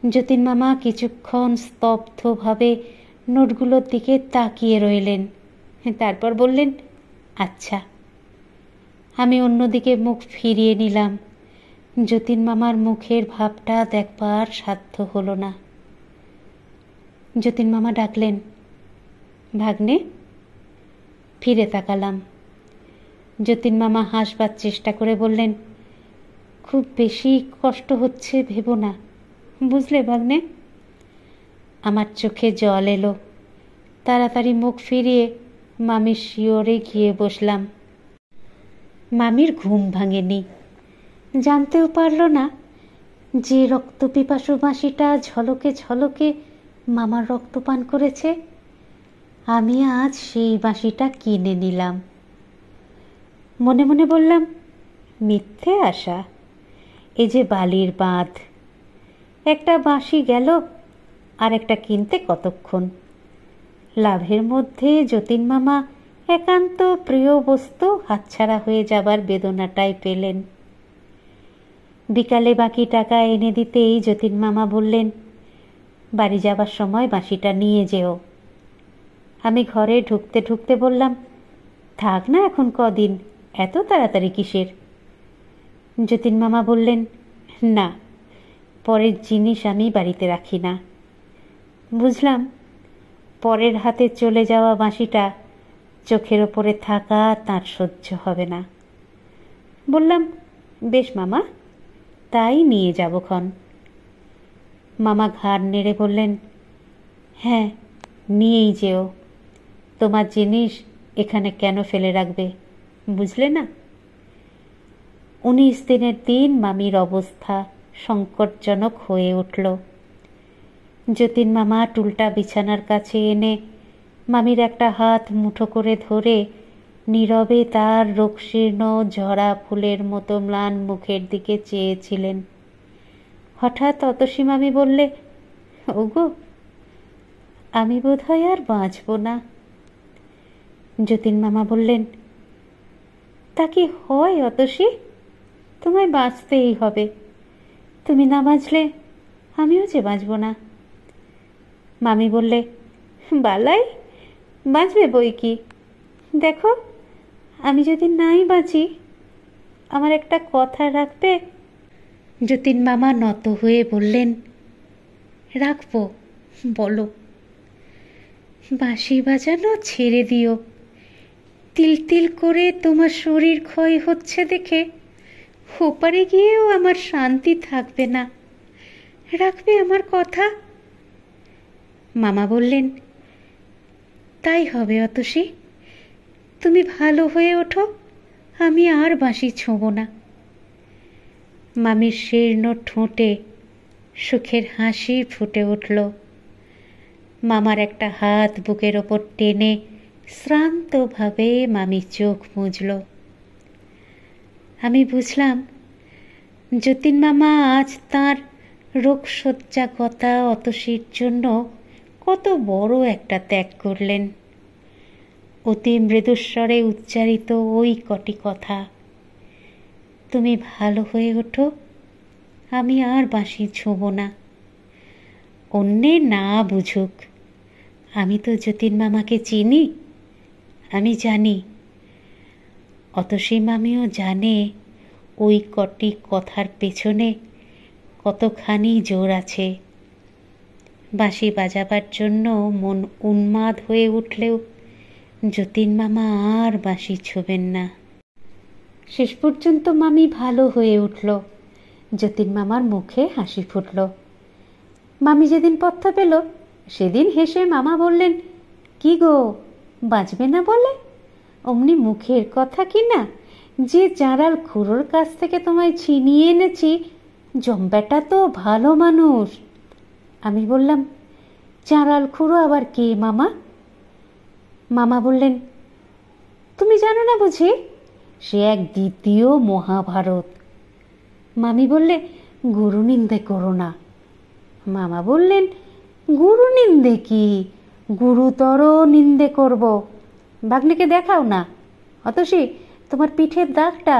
যতীন মামা কিছুক্ষণ স্তব্ধভাবে নোটগুলোর দিকে তাকিয়ে রইলেন, তারপর বললেন, আচ্ছা। আমি অন্যদিকে মুখ ফিরিয়ে নিলাম। যতীন মামার মুখের ভাবটা দেখবার সাধ্য হলো না। যতীন মামা ডাকলেন, ভাগ্নে। ফিরে তাকালাম। যতীন মামা হাসবার চেষ্টা করে বললেন, খুব বেশি কষ্ট হচ্ছে ভেবো না, বুঝলে ভাগ্নে? আমার চোখে জল এলো। তাড়াতাড়ি মুখ ফিরিয়ে মামির শিয়রে গিয়ে বসলাম। মামির ঘুম ভাঙেনি, জানতেও পারল না যে রক্তপিপাসু বাঁশিটা ঝলকে ঝলকে মামার রক্তপান করেছে। আমি আজ সেই বাঁশিটা কিনে নিলাম। মনে মনে বললাম, মিথ্যে আশা, এ যে বালির বাঁধ। একটা বাঁশি গেল, আর একটা কিনতে কতক্ষণ। লাভের মধ্যে যতীন মামা একান্ত প্রিয় বস্তু হাতছাড়া হয়ে যাবার বেদনাটাই পেলেন। বিকালে বাকি টাকা এনে দিতেই যতীন মামা বললেন, বাড়ি যাবার সময় বাঁশিটা নিয়ে যেও। আমি ঘরে ঢুকতে ঢুকতে বললাম, থাক না এখন কদিন, এত তাড়াতাড়ি কিসের? যতীন মামা বললেন, না, পরের জিনিস আমি বাড়িতে রাখি না। বুঝলাম, পরের হাতে চলে যাওয়া বাঁশিটা চোখের ওপরে থাকা তাঁর সহ্য হবে না। বললাম, বেশ মামা, তাই নিয়ে যাবক্ষণ। মামা ঘাড় নেড়ে বললেন, হ্যাঁ, নিয়েই যেও। তোমার জিনিস এখানে কেন ফেলে রাখবে, বুঝলে না? 19 দিনের দিন মামির অবস্থা সংকটজনক হয়ে উঠল। যতীন মামা টুলটা বিছানার কাছে এনে মামির একটা হাত মুঠো করে ধরে নীরবে তার রোগশীর্ণ ঝরা ফুলের মতো ম্লান মুখের দিকে চেয়েছিলেন। হঠাৎ অতসী মামি বললে, ওগো, আমি বোধহয় আর বাঁচব না। যতীন মামা বললেন, তা কি হয় অতসী, তোমায় বাঁচতেই হবে, তুমি না বাঁচলে আমিও যে বাঁচব না। মামি বললে, বালাই, বাঁচবে বই কি, দেখো আমি যদি নাই বাঁচি, আমার একটা কথা রাখবে? যতীন মামা নত হয়ে বললেন, রাখবো, বলো। বাঁশি বাজানো ছেড়ে দিও, তিল তিল করে তোমার শরীর ক্ষয় হচ্ছে দেখে ওপারে গিয়েও আমার শান্তি থাকবে না, রাখবে আমার কথা? মামা বললেন, তাই হবে অতসী, তুমি ভালো হয়ে ওঠো, আমি আর বাঁশি ছোঁব না। মামির শীর্ণ ঠোঁটে সুখের হাসি ফুটে উঠল। মামার একটা হাত বুকের ওপর টেনে শ্রান্তভাবে মামি চোখ মুজল। আমি বুঝলাম যতীন মামা আজ তাঁর রোগশয্যাগতা অতসীর জন্য কত বড় একটা ত্যাগ করলেন। অতি মৃদুস্বরে উচ্চারিত ওই কটি কথা, তুমি ভালো হয়ে ওঠো, আমি আর বাঁশি ছোঁব না। অন্যে না বুঝুক, আমি তো যতীন মামাকে চিনি, আমি জানি। অতসী মামিও জানে ওই কটি কথার পেছনে কতখানি জোর আছে। বাঁশি বাজাবার জন্য মন উন্মাদ হয়ে উঠলেও যতীন মামা আর বাঁশি ছোবেন না। শেষ পর্যন্ত মামি ভালো হয়ে উঠল। যতীন মামার মুখে হাসি ফুটল। মামি যেদিন পথ্য পেল সেদিন হেসে মামা বললেন, কি গো, বাঁচবে না বলে? অমনি মুখের কথা কি না, যে চাঁড়াল খুড়োর কাছ থেকে তোমায় ছিনিয়ে এনেছি, জম্বেটা তো ভালো মানুষ। আমি বললাম, চাঁড়াল খুড়ো আবার কে মামা? মামা বললেন, তুমি জানো না বুঝি? সে এক দ্বিতীয় মহাভারত। মামি বললে, গুরু নিন্দে করো না। মামা বললেন, গুরু নিন্দে কি, গুরুতর নিন্দে করব। ভাগ্নেকে দেখাও না অতসী তোমার পিঠের দাগটা।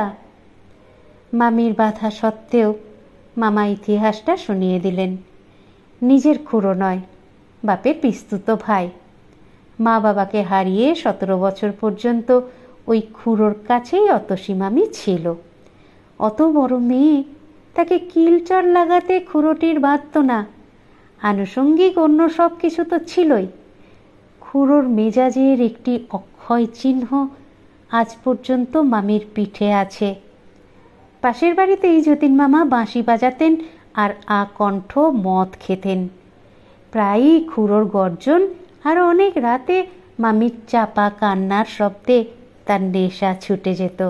মামির বাধা সত্ত্বেও মামা ইতিহাসটা শুনিয়ে দিলেন। নিজের খুড়ো নয়, বাপের পিস্তুত ভাই। মা বাবাকে হারিয়ে 17 বছর পর্যন্ত ওই খুড়োর কাছেই অতসী মামি ছিল। অত বড় মেয়ে, তাকে কিলচর লাগাতে খুড়োটির বাধ্য না। আনুষঙ্গিক অন্য সব কিছু তো ছিলই। খুড়োর মেজাজের একটি অক্ষয় চিহ্ন আজ পর্যন্ত মামির পিঠে আছে। পাশের বাড়িতেই যতীন মামা বাঁশি বাজাতেন আর আকণ্ঠ মদ খেতেন। প্রায়ই খুড়োর গর্জন আর অনেক রাতে মামির চাপা কান্নার শব্দে তার নেশা ছুটে যেত।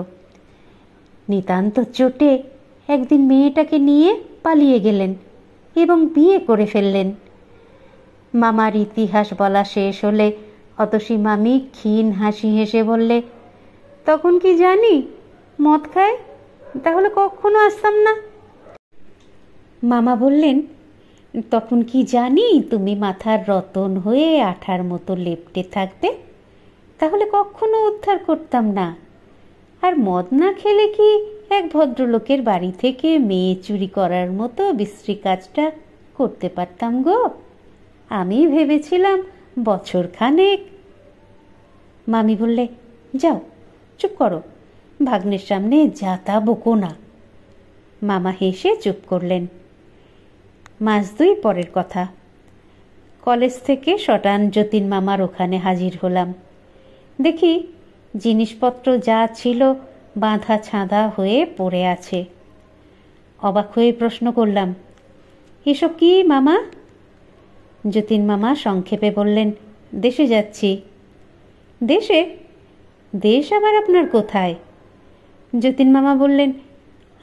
নিতান্ত চোটে একদিন মেয়েটাকে নিয়ে পালিয়ে গেলেন এবং বিয়ে করে ফেললেন। মামার ইতিহাস বলা শেষ হলে অতসী মামি ক্ষীণ হাসি হেসে বললে, তখন কি জানি মদ খায়, তাহলে কখনো আসতাম না। মামা বললেন, তখন কি জানি তুমি মাথার রতন হয়ে আঠার মতো লেপ্টে থাকতে, তাহলে কখনো উদ্ধার করতাম না। আর মদ না খেলে কি এক ভদ্রলোকের বাড়ি থেকে মেয়ে চুরি করার মতো বিশ্রী কাজটা করতে পারতাম গো? আমি ভেবেছিলাম বছরখানেক। মামি বললে, যাও চুপ করো, ভাগ্নের সামনে যা তা বকো না। মামা হেসে চুপ করলেন। মাস 2 পরের কথা। কলেজ থেকে শটান যতীন মামার ওখানে হাজির হলাম। দেখি জিনিসপত্র যা ছিল বাঁধা ছাঁধা হয়ে পড়ে আছে। অবাক হয়ে প্রশ্ন করলাম, এসব কি মামা? যতীন মামা সংক্ষেপে বললেন, দেশে যাচ্ছি। দেশে? দেশ আবার আপনার কোথায়? যতীন মামা বললেন,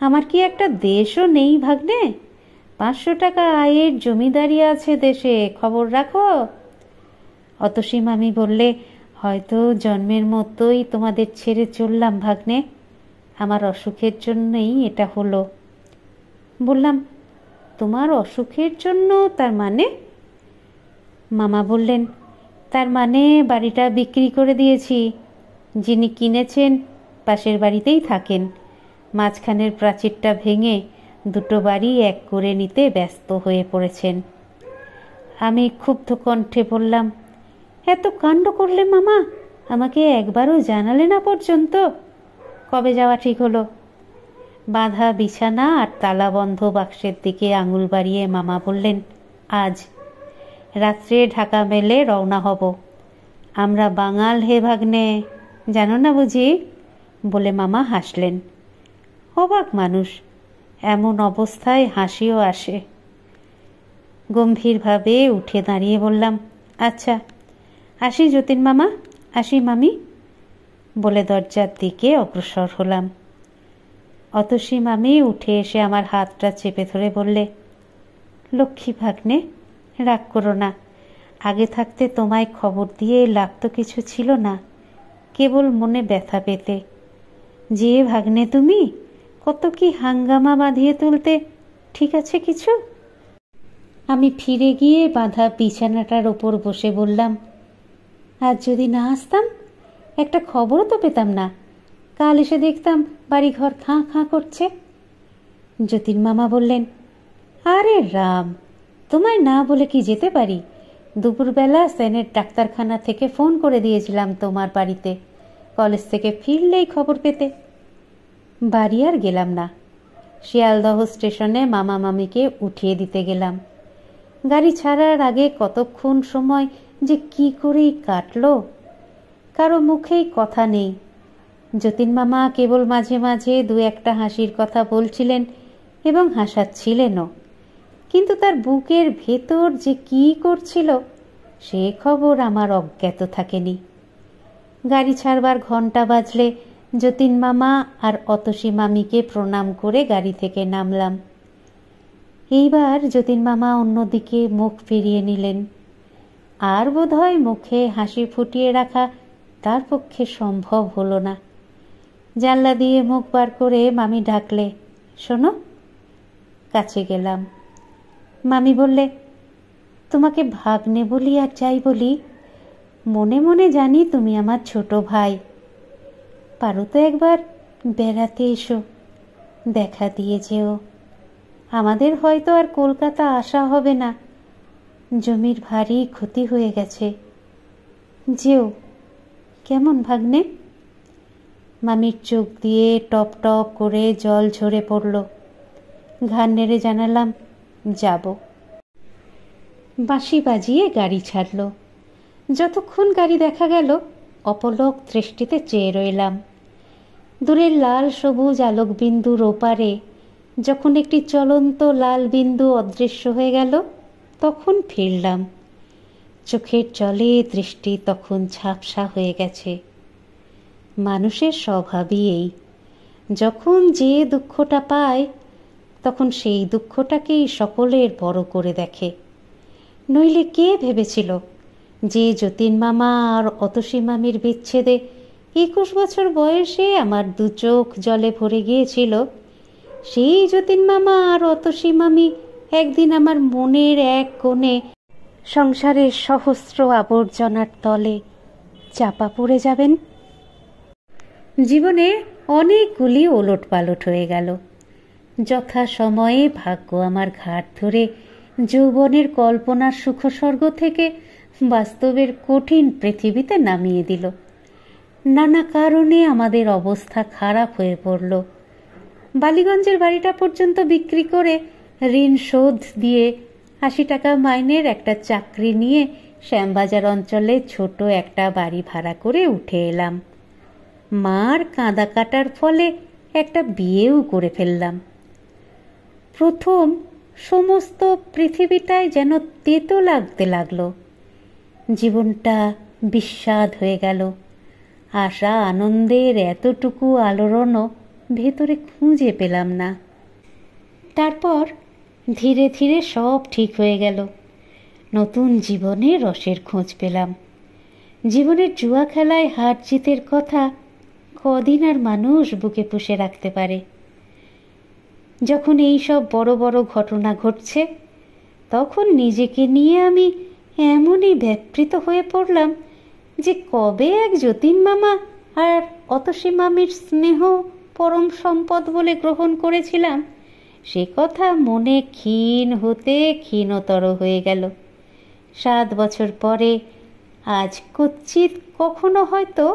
আমার কি একটা দেশও নেই ভাগ্নে? 500 টাকা আয়ের জমিদারি আছে দেশে, খবর রাখো। অতসী মামি বললে, হয়তো জন্মের মতোই তোমাদের ছেড়ে চললাম ভাগ্নে, আমার অসুখের জন্যই এটা হলো। বললাম, তোমার অসুখের জন্য তার মানে? মামা বললেন, তার মানে বাড়িটা বিক্রি করে দিয়েছি। যিনি কিনেছেন পাশের বাড়িতেই থাকেন। মাঝখানের প্রাচীরটা ভেঙে 2 বাড়ি এক করে নিতে ব্যস্ত হয়ে পড়েছেন। আমি ক্ষুব্ধ কণ্ঠে বললাম, এত কাণ্ড করলে মামা, আমাকে একবারও জানালে না পর্যন্ত? কবে যাওয়া ঠিক হলো? বাঁধা বিছানা আর তালাবন্ধ বাক্সের দিকে আঙুল বাড়িয়ে মামা বললেন, আজ রাত্রে ঢাকা মেলে রওনা হব। আমরা বাঙাল হে ভাগ্নে, জানো না বুঝি? বলে মামা হাসলেন। অবাক মানুষ, এমন অবস্থায় হাসিও আসে। গম্ভীরভাবে উঠে দাঁড়িয়ে বললাম, আচ্ছা আসি যতীন মামা, আসি মামি বলে দরজার দিকে অগ্রসর হলাম। অতসী মামি উঠে এসে আমার হাতটা চেপে ধরে বললে, লক্ষ্মী ভাগ্নে, রাগ করো না। আগে থাকতে তোমায় খবর দিয়ে লাভ তো কিছু ছিল না, কেবল মনে ব্যথা পেতে। যে ভাগ্নে তুমি, কত কি হাঙ্গামা বাঁধিয়ে তুলতে, ঠিক আছে কিছু? আমি ফিরে গিয়ে বাঁধা বিছানাটার ওপর বসে বললাম, আজ যদি না আসতাম একটা খবরও তো পেতাম না। কাল এসে দেখতাম বাড়িঘর খাঁ খাঁ করছে। যতীন মামা বললেন, আরে রাম, তোমায় না বলে কি যেতে পারি? দুপুরবেলা সেনের ডাক্তারখানা থেকে ফোন করে দিয়েছিলাম তোমার বাড়িতে, কলেজ থেকে ফিরলেই খবর পেতে। বাড়ি আর গেলাম না, শিয়ালদহ স্টেশনে মামা মামিকে উঠিয়ে দিতে গেলাম। গাড়ি ছাড়ার আগে কতক্ষণ সময় যে কি করেই কাটলো, কারো মুখেই কথা নেই। যতীন মামা কেবল মাঝে মাঝে দু একটা হাসির কথা বলছিলেন এবং হাসাচ্ছিলেনও, কিন্তু তার বুকের ভেতর যে কি করছিল সে খবর আমার অজ্ঞাত থাকেনি। গাড়ি ছাড়বার ঘন্টা বাজলে যতীন মামা আর অতসী মামিকে প্রণাম করে গাড়ি থেকে নামলাম। এইবার যতীন মামা অন্যদিকে মুখ ফিরিয়ে নিলেন, আর বোধহয় মুখে হাসি ফুটিয়ে রাখা তার পক্ষে সম্ভব হলো না। জানলা দিয়ে মুখ বার করে মামি ডাকলে, শোনো। কাছে গেলাম। মামি বললে, তোমাকে ভাগ্নে বলি আর যাই বলি, মনে মনে জানি তুমি আমার ছোট ভাই। পারো তো একবার বেড়াতে এসো, দেখা দিয়ে যেও। আমাদের হয়তো আর কলকাতা আসা হবে না, জমির ভারী ক্ষতি হয়ে গেছে। যেও কেমন ভাগ্নে? মামির চোখ দিয়ে টপ টপ করে জল ঝরে পড়ল। ঘাড় নেড়ে জানালাম, যাব। বাঁশি বাজিয়ে গাড়ি ছাড়ল। যতক্ষণ গাড়ি দেখা গেল অপলক দৃষ্টিতে চেয়ে রইলাম। দূরের লাল সবুজ আলোকবিন্দুর ওপারে যখন একটি চলন্ত লাল বিন্দু অদৃশ্য হয়ে গেল তখন ফিরলাম। চোখের জলে দৃষ্টি তখন ঝাপসা হয়ে গেছে। মানুষের স্বভাবই এই, যখন যে দুঃখটা পায় তখন সেই দুঃখটাকেই সকলের বড় করে দেখে। নইলে কে ভেবেছিল যে যতীন মামা আর অতসী মামির বিচ্ছেদে 21 বছর বয়সে আমার দু চোখ জলে ভরে গিয়েছিল, সেই যতীন মামা আর অতসী মামি একদিন আমার মনের এক কোণে সংসারের সহস্র আবর্জনার তলে চাপা পড়ে যাবেন। জীবনে অনেকগুলি ওলট পালট হয়ে গেল। যথা সময়ে ভাগ্য আমার ঘাট ধরে যৌবনের কল্পনার সুখস্বর্গ থেকে বাস্তবের কঠিন পৃথিবীতে নামিয়ে দিল। নানা কারণে আমাদের অবস্থা খারাপ হয়ে পড়ল। বালিগঞ্জের বাড়িটা পর্যন্ত বিক্রি করে ঋণ শোধ দিয়ে 80 টাকা মাইনের একটা চাকরি নিয়ে শ্যামবাজার অঞ্চলে ছোট একটা বাড়ি ভাড়া করে উঠে এলাম। মার কাঁদা কাটার ফলে একটা বিয়েও করে ফেললাম। প্রথম সমস্ত পৃথিবীটাই যেন তেতো লাগতে লাগলো। জীবনটা বিস্বাদ হয়ে গেল। আশা আনন্দের এতটুকু আলোড়নও ভেতরে খুঁজে পেলাম না। তারপর ধীরে ধীরে সব ঠিক হয়ে গেল। নতুন জীবনে রসের খোঁজ পেলাম। জীবনের জুয়া খেলায় হার জিতের কথা কদিন আর মানুষ বুকে পুষে রাখতে পারে? যখন এই সব বড় বড় ঘটনা ঘটছে তখন নিজেকে নিয়ে আমি এমনই ব্যাপৃত হয়ে পড়লাম যে কবে এক যতীন মামা আর অতসী মামির স্নেহ পরম সম্পদ বলে গ্রহণ করেছিলাম সে কথা মনে ক্ষীণ হতে ক্ষীণতর হয়ে গেল। 7 বছর পরে আজ কচ্ছিৎ কখনো হয়তো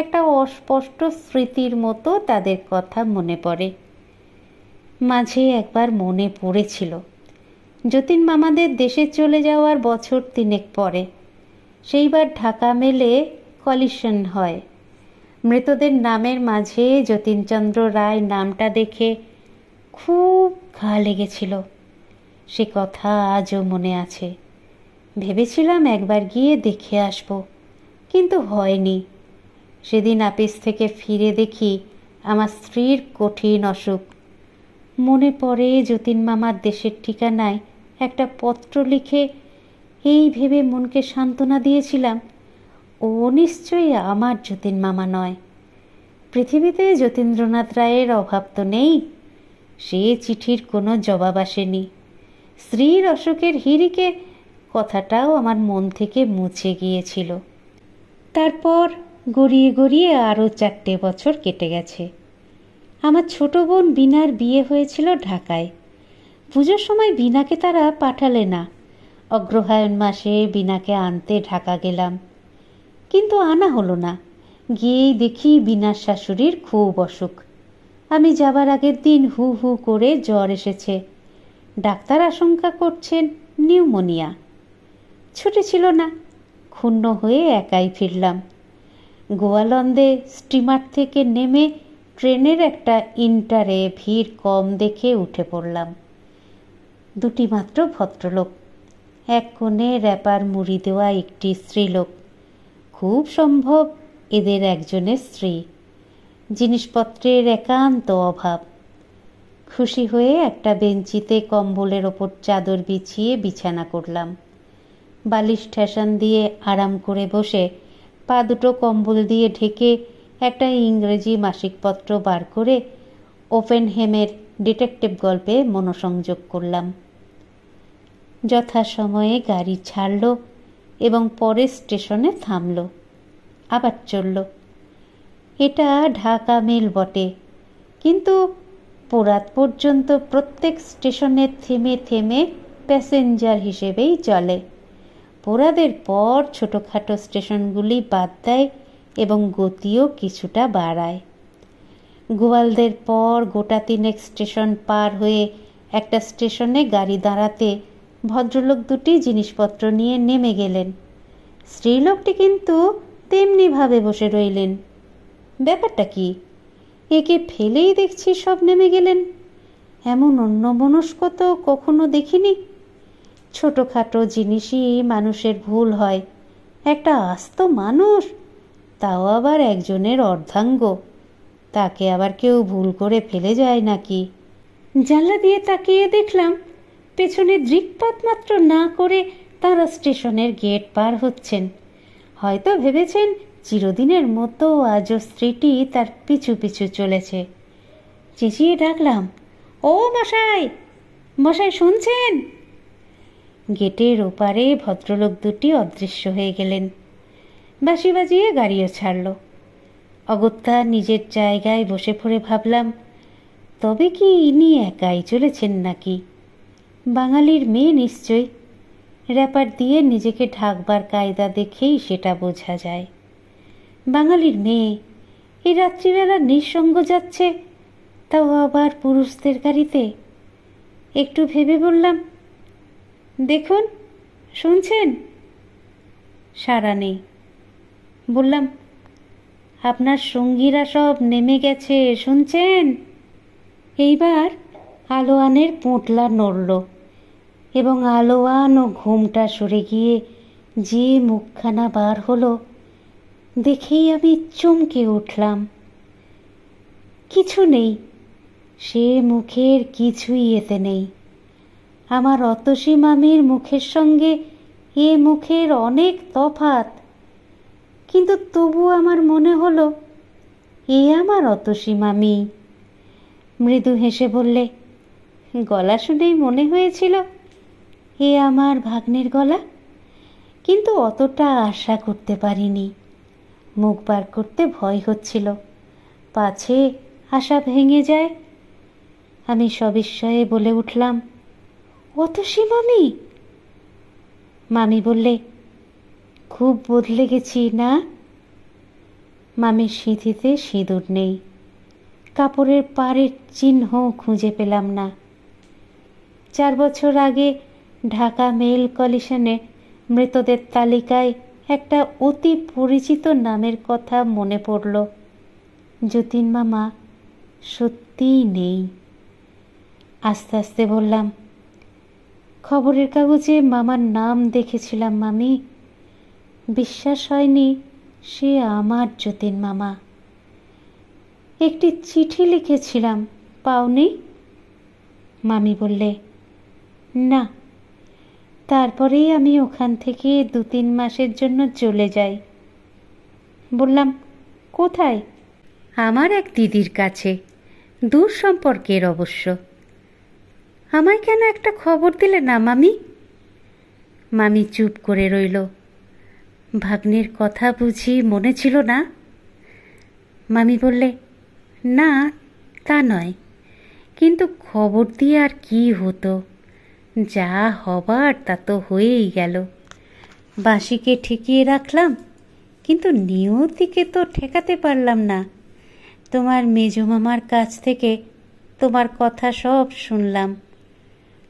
একটা অস্পষ্ট স্মৃতির মতো তাদের কথা মনে পড়ে। মাঝে একবার মনে পড়েছিল যতীন মামাদের দেশে চলে যাওয়ার বছর 3 পরে। সেইবার ঢাকা মেলে কলিশন হয়। মৃতদের নামের মাঝে যতীনচন্দ্র রায় নামটা দেখে খুব ঘা লেগেছিল। সে কথা আজও মনে আছে। ভেবেছিলাম একবার গিয়ে দেখে আসব, কিন্তু হয়নি। সেদিন অফিস থেকে ফিরে দেখি আমার স্ত্রীর কঠিন অসুখ। মনে পড়ে যতীন মামার দেশের ঠিকানায় একটা পত্র লিখে এই ভেবে মনকে সান্ত্বনা দিয়েছিলাম, ও নিশ্চয়ই আমার যতীন মামা নয়। পৃথিবীতে যতীন্দ্রনাথ রায়ের অভাব তো নেই। সে চিঠির কোনো জবাব আসেনি। স্ত্রীর অসুখের হিড়িকে কথাটাও আমার মন থেকে মুছে গিয়েছিল। তারপর গড়িয়ে গড়িয়ে আরও 4টে বছর কেটে গেছে। আমার ছোট বোন বিনার বিয়ে হয়েছিল ঢাকায়। পুজোর সময় বিনাকে তারা পাঠালে না। অগ্রহায়ণ মাসে বিনাকে আনতে ঢাকা গেলাম, কিন্তু আনা হলো না। গিয়েই দেখি বিনার শাশুড়ির খুব অসুখ। আমি যাবার আগের দিন হু হু করে জ্বর এসেছে। ডাক্তার আশঙ্কা করছেন নিউমোনিয়া। ছুটি ছিল না, ক্ষুণ্ণ হয়ে একাই ফিরলাম। গোয়ালন্দে স্টিমার থেকে নেমে ট্রেনের একটা ইন্টারে ভিড় কম দেখে উঠে পড়লাম। 2টি মাত্র ভদ্রলোক, এক কোণে র্যাপার মুড়ি দেওয়া একটি স্ত্রীলোক। খুব সম্ভব এদের একজনের স্ত্রী। জিনিসপত্রের একান্ত অভাব। খুশি হয়ে একটা বেঞ্চিতে কম্বলের ওপর চাদর বিছিয়ে বিছানা করলাম। বালিশ ঠেসান দিয়ে আরাম করে বসে পা দুটো কম্বল দিয়ে ঢেকে একটা ইংরেজি মাসিকপত্র বার করে ওপেনহেমের ডিটেকটিভ গল্পে মনোসংযোগ করলাম। যথাসময়ে গাড়ি ছাড়ল এবং পরের স্টেশনে থামল। আবার চলল। এটা ঢাকা মেল বটে, কিন্তু পোরাত পর্যন্ত প্রত্যেক স্টেশনে থেমে থেমে প্যাসেঞ্জার হিসেবেই চলে। পোরাদের পর ছোটোখাটো স্টেশনগুলি বাদ দেয় এবং গতিও কিছুটা বাড়ায়। গোয়ালদের পর গোটা 3 স্টেশন পার হয়ে একটা স্টেশনে গাড়ি দাঁড়াতে ভদ্রলোক 2টি জিনিসপত্র নিয়ে নেমে গেলেন। স্ত্রীলোকটি কিন্তু তেমনিভাবে বসে রইলেন। ব্যাপারটা কি? একে ফেলেই দেখছি সব নেমে গেলেন। এমন অন্যমনস্ক তো কখনো দেখিনি। ছোটোখাটো জিনিসই মানুষের ভুল হয়। একটা আস্ত মানুষ, তাও আবার একজনের অর্ধাঙ্গ, তাকে আবার কেউ ভুল করে ফেলে যায় নাকি? জানলা দিয়ে তাকিয়ে দেখলাম পেছনে দৃকপাত মাত্র না করে তাঁরা স্টেশনের গেট পার হচ্ছেন। হয়তো ভেবেছেন চিরদিনের মতো আজও স্ত্রীটি তার পিছু পিছু চলেছে। চেঁচিয়ে ডাকলাম, ও মশাই, মশাই শুনছেন? গেটের ওপারে ভদ্রলোক 2টি অদৃশ্য হয়ে গেলেন। বাঁশি বাজিয়ে গাড়িও ছাড়ল। অগত্যা নিজের জায়গায় বসে পড়ে ভাবলাম, তবে কি ইনি একাই চলেছেন নাকি? বাঙালির মেয়ে নিশ্চয়। র্যাপার দিয়ে নিজেকে ঢাকবার কায়দা দেখেই সেটা বোঝা যায়। বাঙালির মেয়ে এই রাত্রিবেলা নিঃসঙ্গ যাচ্ছে, তাও আবার পুরুষদের গাড়িতে। একটু ভেবে বললাম, দেখুন, শুনছেন? সাড়া নেই। বললাম, আপনার সঙ্গীরা সব নেমে গেছে, শুনছেন? এইবার আলোয়ানের পোঁটলা নড়ল এবং আলোয়ান ও ঘুমটা সরে গিয়ে যে মুখখানা বার হলো দেখেই আমি চমকে উঠলাম। কিছু নেই, সে মুখের কিছুই এতে নেই। আমার অতসী মামির মুখের সঙ্গে এ মুখের অনেক তফাৎ, কিন্তু তবু আমার মনে হলো এ আমার অতসী মামি। মৃদু হেসে বললে, গলা শুনেই মনে হয়েছিল এ আমার ভাগ্নের গলা, কিন্তু অতটা আশা করতে পারিনি। মুখ বার করতে ভয় হচ্ছিল, পাছে আশা ভেঙে যায়। আমি সবিস্ময়ে বলে উঠলাম, অতসী মামি। মামি বললে, খুব বদলে গেছি না? মামির সিঁথিতে সিঁদুর নেই, কাপড়ের পাড়ের চিহ্ন খুঁজে পেলাম না। 4 বছর আগে ঢাকা মেল কলিশনে মৃতদের তালিকায় একটা অতি পরিচিত নামের কথা মনে পড়ল। যতীন মামা সত্যিই নেই। আস্তে আস্তে বললাম, খবরের কাগজে মামার নাম দেখেছিলাম মামি। বিশ্বাস হয়নি সে আমার যতীন মামা। একটি চিঠি লিখেছিলাম, পাওনি? মামি বললে, না। তারপরেই আমি ওখান থেকে 2-3 মাসের জন্য চলে যাই। বললাম, কোথায়? আমার এক দিদির কাছে, দূর সম্পর্কের অবশ্য। আমায় কেন একটা খবর দিলে না মামি? মামি চুপ করে রইল। ভাগ্নের কথা বুঝি মনে ছিল না? মামি বললে, না তা নয়, কিন্তু খবর দিয়ে আর কি হতো, যা হবার তা তো হয়েই গেল। বাঁশিকে ঠেকিয়ে রাখলাম, কিন্তু নিয়তিকে তো ঠেকাতে পারলাম না। তোমার মেজমামার কাছ থেকে তোমার কথা সব শুনলাম।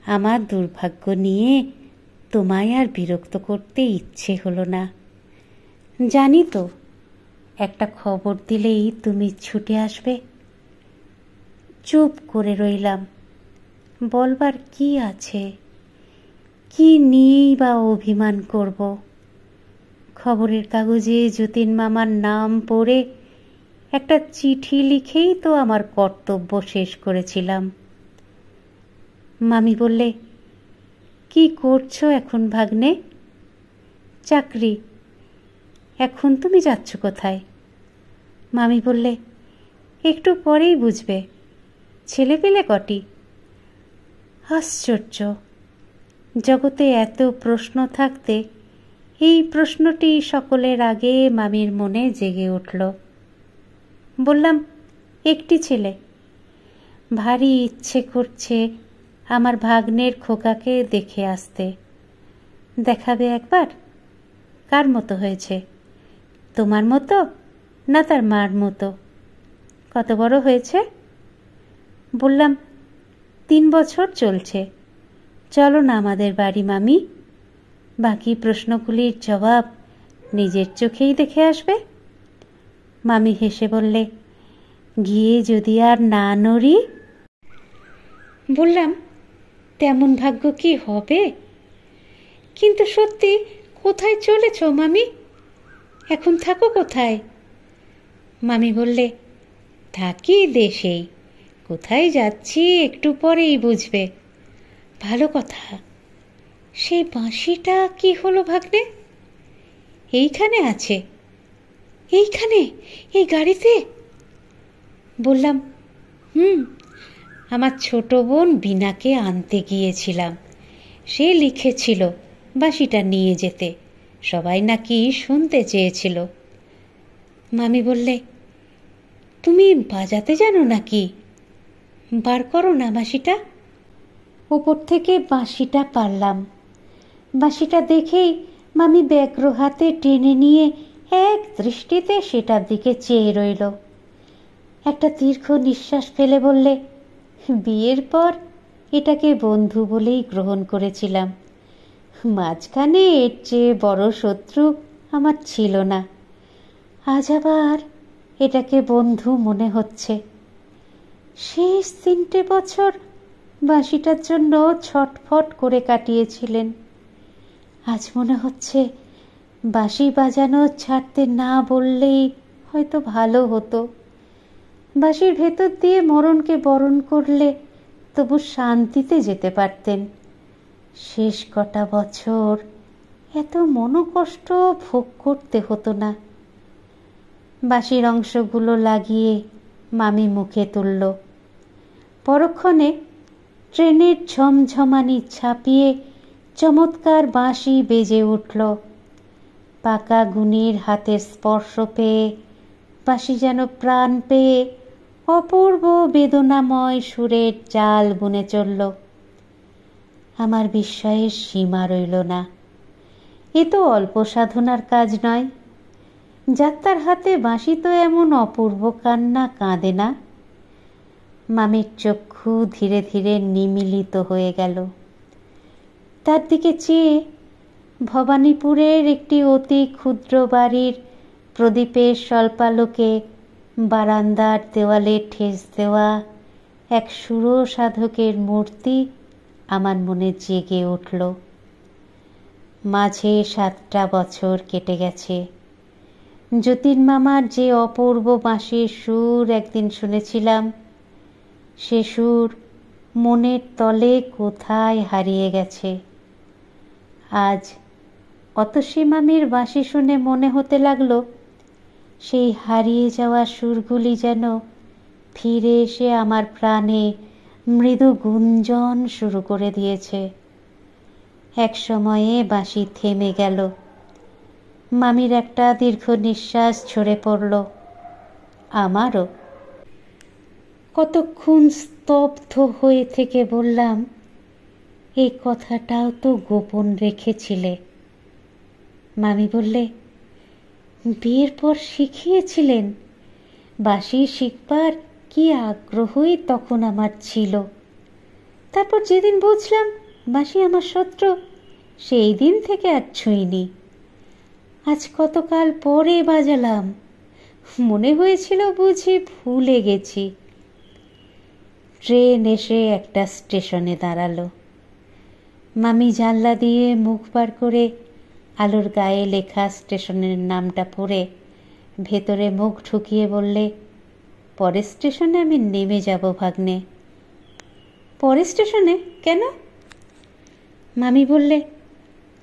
আমার দুর্ভাগ্য নিয়ে তোমায় আর বিরক্ত করতে ইচ্ছে হলো না। জানি তো একটা খবর দিলেই তুমি ছুটে আসবে। চুপ করে রইলাম। বলবার কি আছে? কি নিয়েই বা অভিমান করব? খবরের কাগজে যতীন মামার নাম পড়ে একটা চিঠি লিখেই তো আমার কর্তব্য শেষ করেছিলাম। মামি বললে, কি করছো এখন ভাগ্নে? চাকরি। এখন তুমি যাচ্ছ কোথায়? মামি বললে, একটু পরেই বুঝবে। ছেলেপিলে কটি? আশ্চর্য, জগতে এত প্রশ্ন থাকতে এই প্রশ্নটি সকলের আগে মামির মনে জেগে উঠল। বললাম, একটি ছেলে। ভারী ইচ্ছে করছে আমার ভাগ্নের খোকাকে দেখে আসতে। দেখাবে একবার? কার মতো হয়েছে? তোমার মতো না তার মার মতো? কত বড় হয়েছে? বললাম, 3 বছর চলছে। চলো না আমাদের বাড়ি মামি, বাকি প্রশ্নগুলির জবাব নিজের চোখেই দেখে আসবে। মামি হেসে বললে, গিয়ে যদি আর না নড়ি? বললাম, তেমন ভাগ্য কি হবে? কিন্তু সত্যি কোথায় চলেছ মামি? এখন থাকো কোথায়? মামি বললে, থাকি দেশেই। কোথায় যাচ্ছি একটু পরেই বুঝবে। ভালো কথা। সেই বাঁশিটা কি হলো ভাগ্নে? এইখানে আছে? এইখানে, এই গাড়িতে? বললাম, আমার ছোট বোন বিনাকে আনতে গিয়েছিলাম। সে লিখেছিল বাঁশিটা নিয়ে যেতে। সবাই নাকি শুনতে চেয়েছিল। মামি বললে, তুমি বাজাতে জানো নাকি? বার করো না বাঁশিটা। ওপর থেকে বাঁশিটা পারলাম। বাঁশিটা দেখেই মামি ব্যগ্র হাতে টেনে নিয়ে এক দৃষ্টিতে সেটার দিকে চেয়ে রইল। একটা দীর্ঘ নিঃশ্বাস ফেলে বললে, বিয়ের পর এটাকে বন্ধু বলেই গ্রহণ করেছিলাম। মাঝখানে এর চেয়ে বড় শত্রু আমার ছিল না। আজ আবার এটাকে বন্ধু মনে হচ্ছে। শেষ 3টে বছর বাঁশিটার জন্য ছটফট করে কাটিয়েছিলেন। আজ মনে হচ্ছে বাঁশি বাজানো ছাড়তে না বললেই হয়তো ভালো হতো। বাঁশির ভেতর দিয়ে মরণকে বরণ করলে তবু শান্তিতে যেতে পারতেন। শেষ কটা বছর এত মনোকষ্ট ভোগ করতে হতো না। বাঁশির অংশগুলো লাগিয়ে মামি মুখে তুলল। পরক্ষণে ট্রেনের ঝমঝমানি ছাপিয়ে চমৎকার বাঁশি বেজে উঠল। পাকা গুণীর হাতের স্পর্শ পেয়ে বাঁশি যেন প্রাণ পেয়ে অপূর্ব বেদনাময় সুরের জাল বুনে চলল। আমার বিস্ময়ের সীমা রইল না। এ তো অল্প সাধনার কাজ নয়। যাত্রার হাতে বাঁশি তো এমন অপূর্ব কান্না কাঁদে না। মামির চক্ষু ধীরে ধীরে নিমীলিত হয়ে গেল। তার দিকে চেয়ে ভবানীপুরের একটি অতি ক্ষুদ্র বাড়ির প্রদীপের স্বল্পালোকে বারান্দার দেওয়ালে ঠেস দেওয়া এক সুরসাধকের মূর্তি আমার মনে জেগে উঠল। মাঝে 7টা বছর কেটে গেছে। যতীন মামার যে অপূর্ব বাঁশির সুর একদিন শুনেছিলাম, সে সুর মনের তলে কোথায় হারিয়ে গেছে। আজ অতসী মামির বাঁশি শুনে মনে হতে লাগলো সেই হারিয়ে যাওয়া সুরগুলি যেন ফিরে এসে আমার প্রাণে মৃদু গুঞ্জন শুরু করে দিয়েছে। এক সময়ে বাঁশি থেমে গেল। মামির একটা দীর্ঘ নিঃশ্বাস ঝরে পড়ল, আমারও। কতক্ষণ স্তব্ধ হয়ে থেকে বললাম, এই কথাটাও তো গোপন রেখেছিলে। মামি বললে, বিয়ের পর শিখিয়েছিলেন। বাঁশি শিখবার কি আগ্রহই তখন আমার ছিল। তারপর যেদিন বুঝলাম বাঁশি আমার শত্রু, সেই দিন থেকে আর ছুঁইনি। আজ কতকাল পরে বাজালাম, মনে হয়েছিল বুঝি ভুলে গেছি। ট্রেন এসে একটা স্টেশনে দাঁড়ালো। মামি জানলা দিয়ে মুখ বার করে আলোর গায়ে লেখা স্টেশনের নামটা পড়ে ভেতরে মুখ ঢুকিয়ে বললে, পরের স্টেশনে আমি নেমে যাব ভাগ্নে। পরের স্টেশনে কেন? মামি বললে,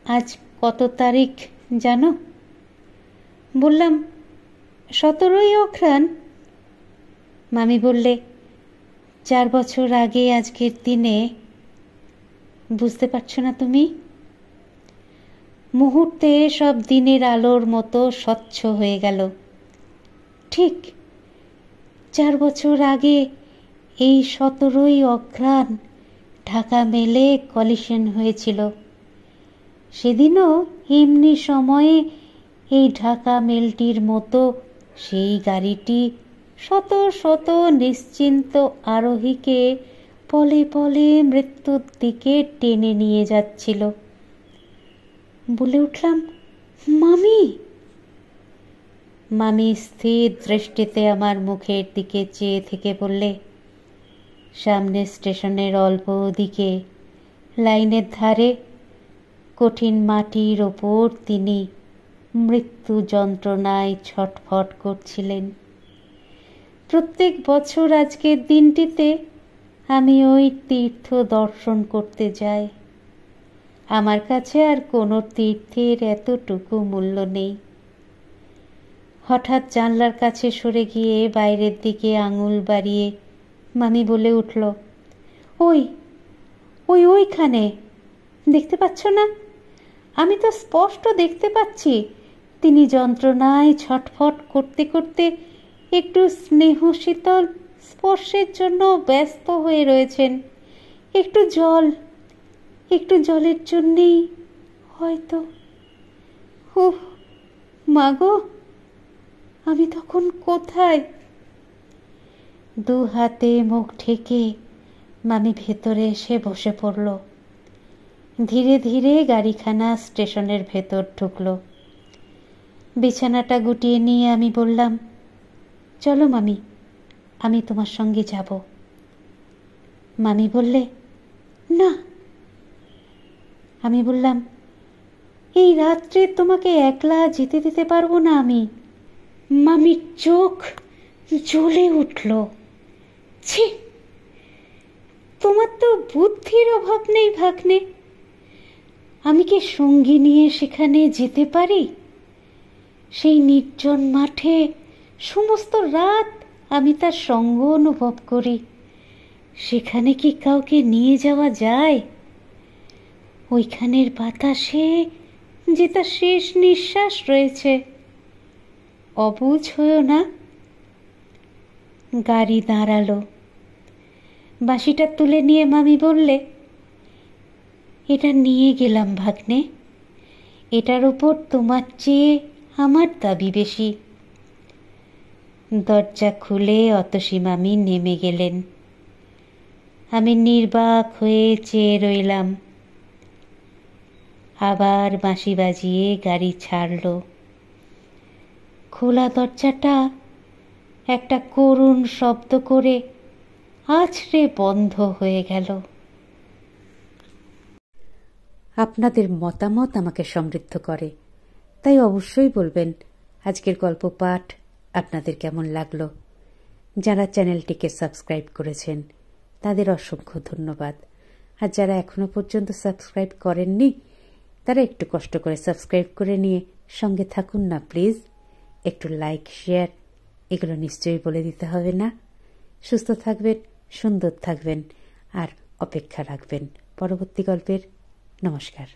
আজ কত তারিখ জানো? বললাম, 17ই অঘ্রাণ। মামি বললে, 4 বছর আগে আজকের দিনে। বুঝতে পারছো না তুমি? মুহূর্তে সব দিনের আলোর মতো স্বচ্ছ হয়ে গেল। ঠিক 4 বছর আগে এই 17ই অঘ্রাণ ঢাকা মেলে কলিশন হয়েছিল। সেদিনও এমনি সময়ে এই ঢাকা মেলটির মতো সেই গাড়িটি শত শত নিশ্চিন্ত আরোহীকে পলে পলে মৃত্যুর দিকে টেনে নিয়ে যাচ্ছিল। বলে উঠলাম, মামি। মামি স্থির দৃষ্টিতে আমার মুখের দিকে চেয়ে থেকে বললে, সামনে স্টেশনের অল্প দিকে লাইনের ধারে কঠিন মাটির ওপর তিনি মৃত্যু যন্ত্রণায় ছটফট করছিলেন। প্রত্যেক বছর আজকের দিনটিতে আমি ওই তীর্থ দর্শন করতে যাই। আমার কাছে আর কোনো তীর্থের এতটুকু মূল্য নেই। হঠাৎ জানলার কাছে সরে গিয়ে বাইরের দিকে আঙুল বাড়িয়ে মামি বলে উঠল, ওইখানে দেখতে পাচ্ছ না? আমি তো স্পষ্ট দেখতে পাচ্ছি তিনি যন্ত্রণায় ছটফট করতে করতে একটু স্নেহ শীতল স্পর্শের জন্য ব্যস্ত হয়ে রয়েছেন। একটু জলের জন্যেই হয়তো। উফ মাগো, আমি তখন কোথায়? 2 হাতে মুখ ঢেকে মামি ভেতরে এসে বসে পড়ল। ধীরে ধীরে গাড়িখানা স্টেশনের ভেতর ঢুকল। বিছানাটা গুটিয়ে নিয়ে আমি বললাম, চলো মামি, আমি তোমার সঙ্গে যাব। মামি বললে, না। আমি বললাম, এই রাত্রে তোমাকে একলা যেতে দিতে পারবো না আমি। মামির চোখ জ্বলে উঠল। ছি, তোমার তো বুদ্ধির অভাব নেই ভাগ্নে। আমি কি সঙ্গী নিয়ে সেখানে যেতে পারি? সেই নির্জন মাঠে সমস্ত রাত আমি তার সঙ্গ অনুভব করি। সেখানে কি কাউকে নিয়ে যাওয়া যায়? ওইখানের বাতাসে যে তার শেষ নিঃশ্বাস রয়েছে। অবুঝ হয়েও না। গাড়ি দাঁড়ালো। বাঁশিটা তুলে নিয়ে মামি বললে, এটা নিয়ে গেলাম ভাগ্নে। এটার উপর তোমার চেয়ে আমার দাবি বেশি। দরজা খুলে অতসী মামি নেমে গেলেন। আমি নির্বাক হয়ে চেয়ে রইলাম। আবার বাঁশি বাজিয়ে গাড়ি ছাড়ল। খোলা দরজাটা একটা করুণ শব্দ করে আছড়ে বন্ধ হয়ে গেল। আপনাদের মতামত আমাকে সমৃদ্ধ করে, তাই অবশ্যই বলবেন আজকের গল্প পাঠ আপনাদের কেমন লাগলো? যারা চ্যানেলটিকে সাবস্ক্রাইব করেছেন তাদের অসংখ্য ধন্যবাদ। আর যারা এখনো পর্যন্ত সাবস্ক্রাইব করেননি তারা একটু কষ্ট করে সাবস্ক্রাইব করে নিয়ে সঙ্গে থাকুন না প্লিজ। একটু লাইক, শেয়ার এগুলো নিশ্চয়ই বলে দিতে হবে না? সুস্থ থাকবেন, সুন্দর থাকবেন আর অপেক্ষা রাখবেন পরবর্তী গল্পের। নমস্কার।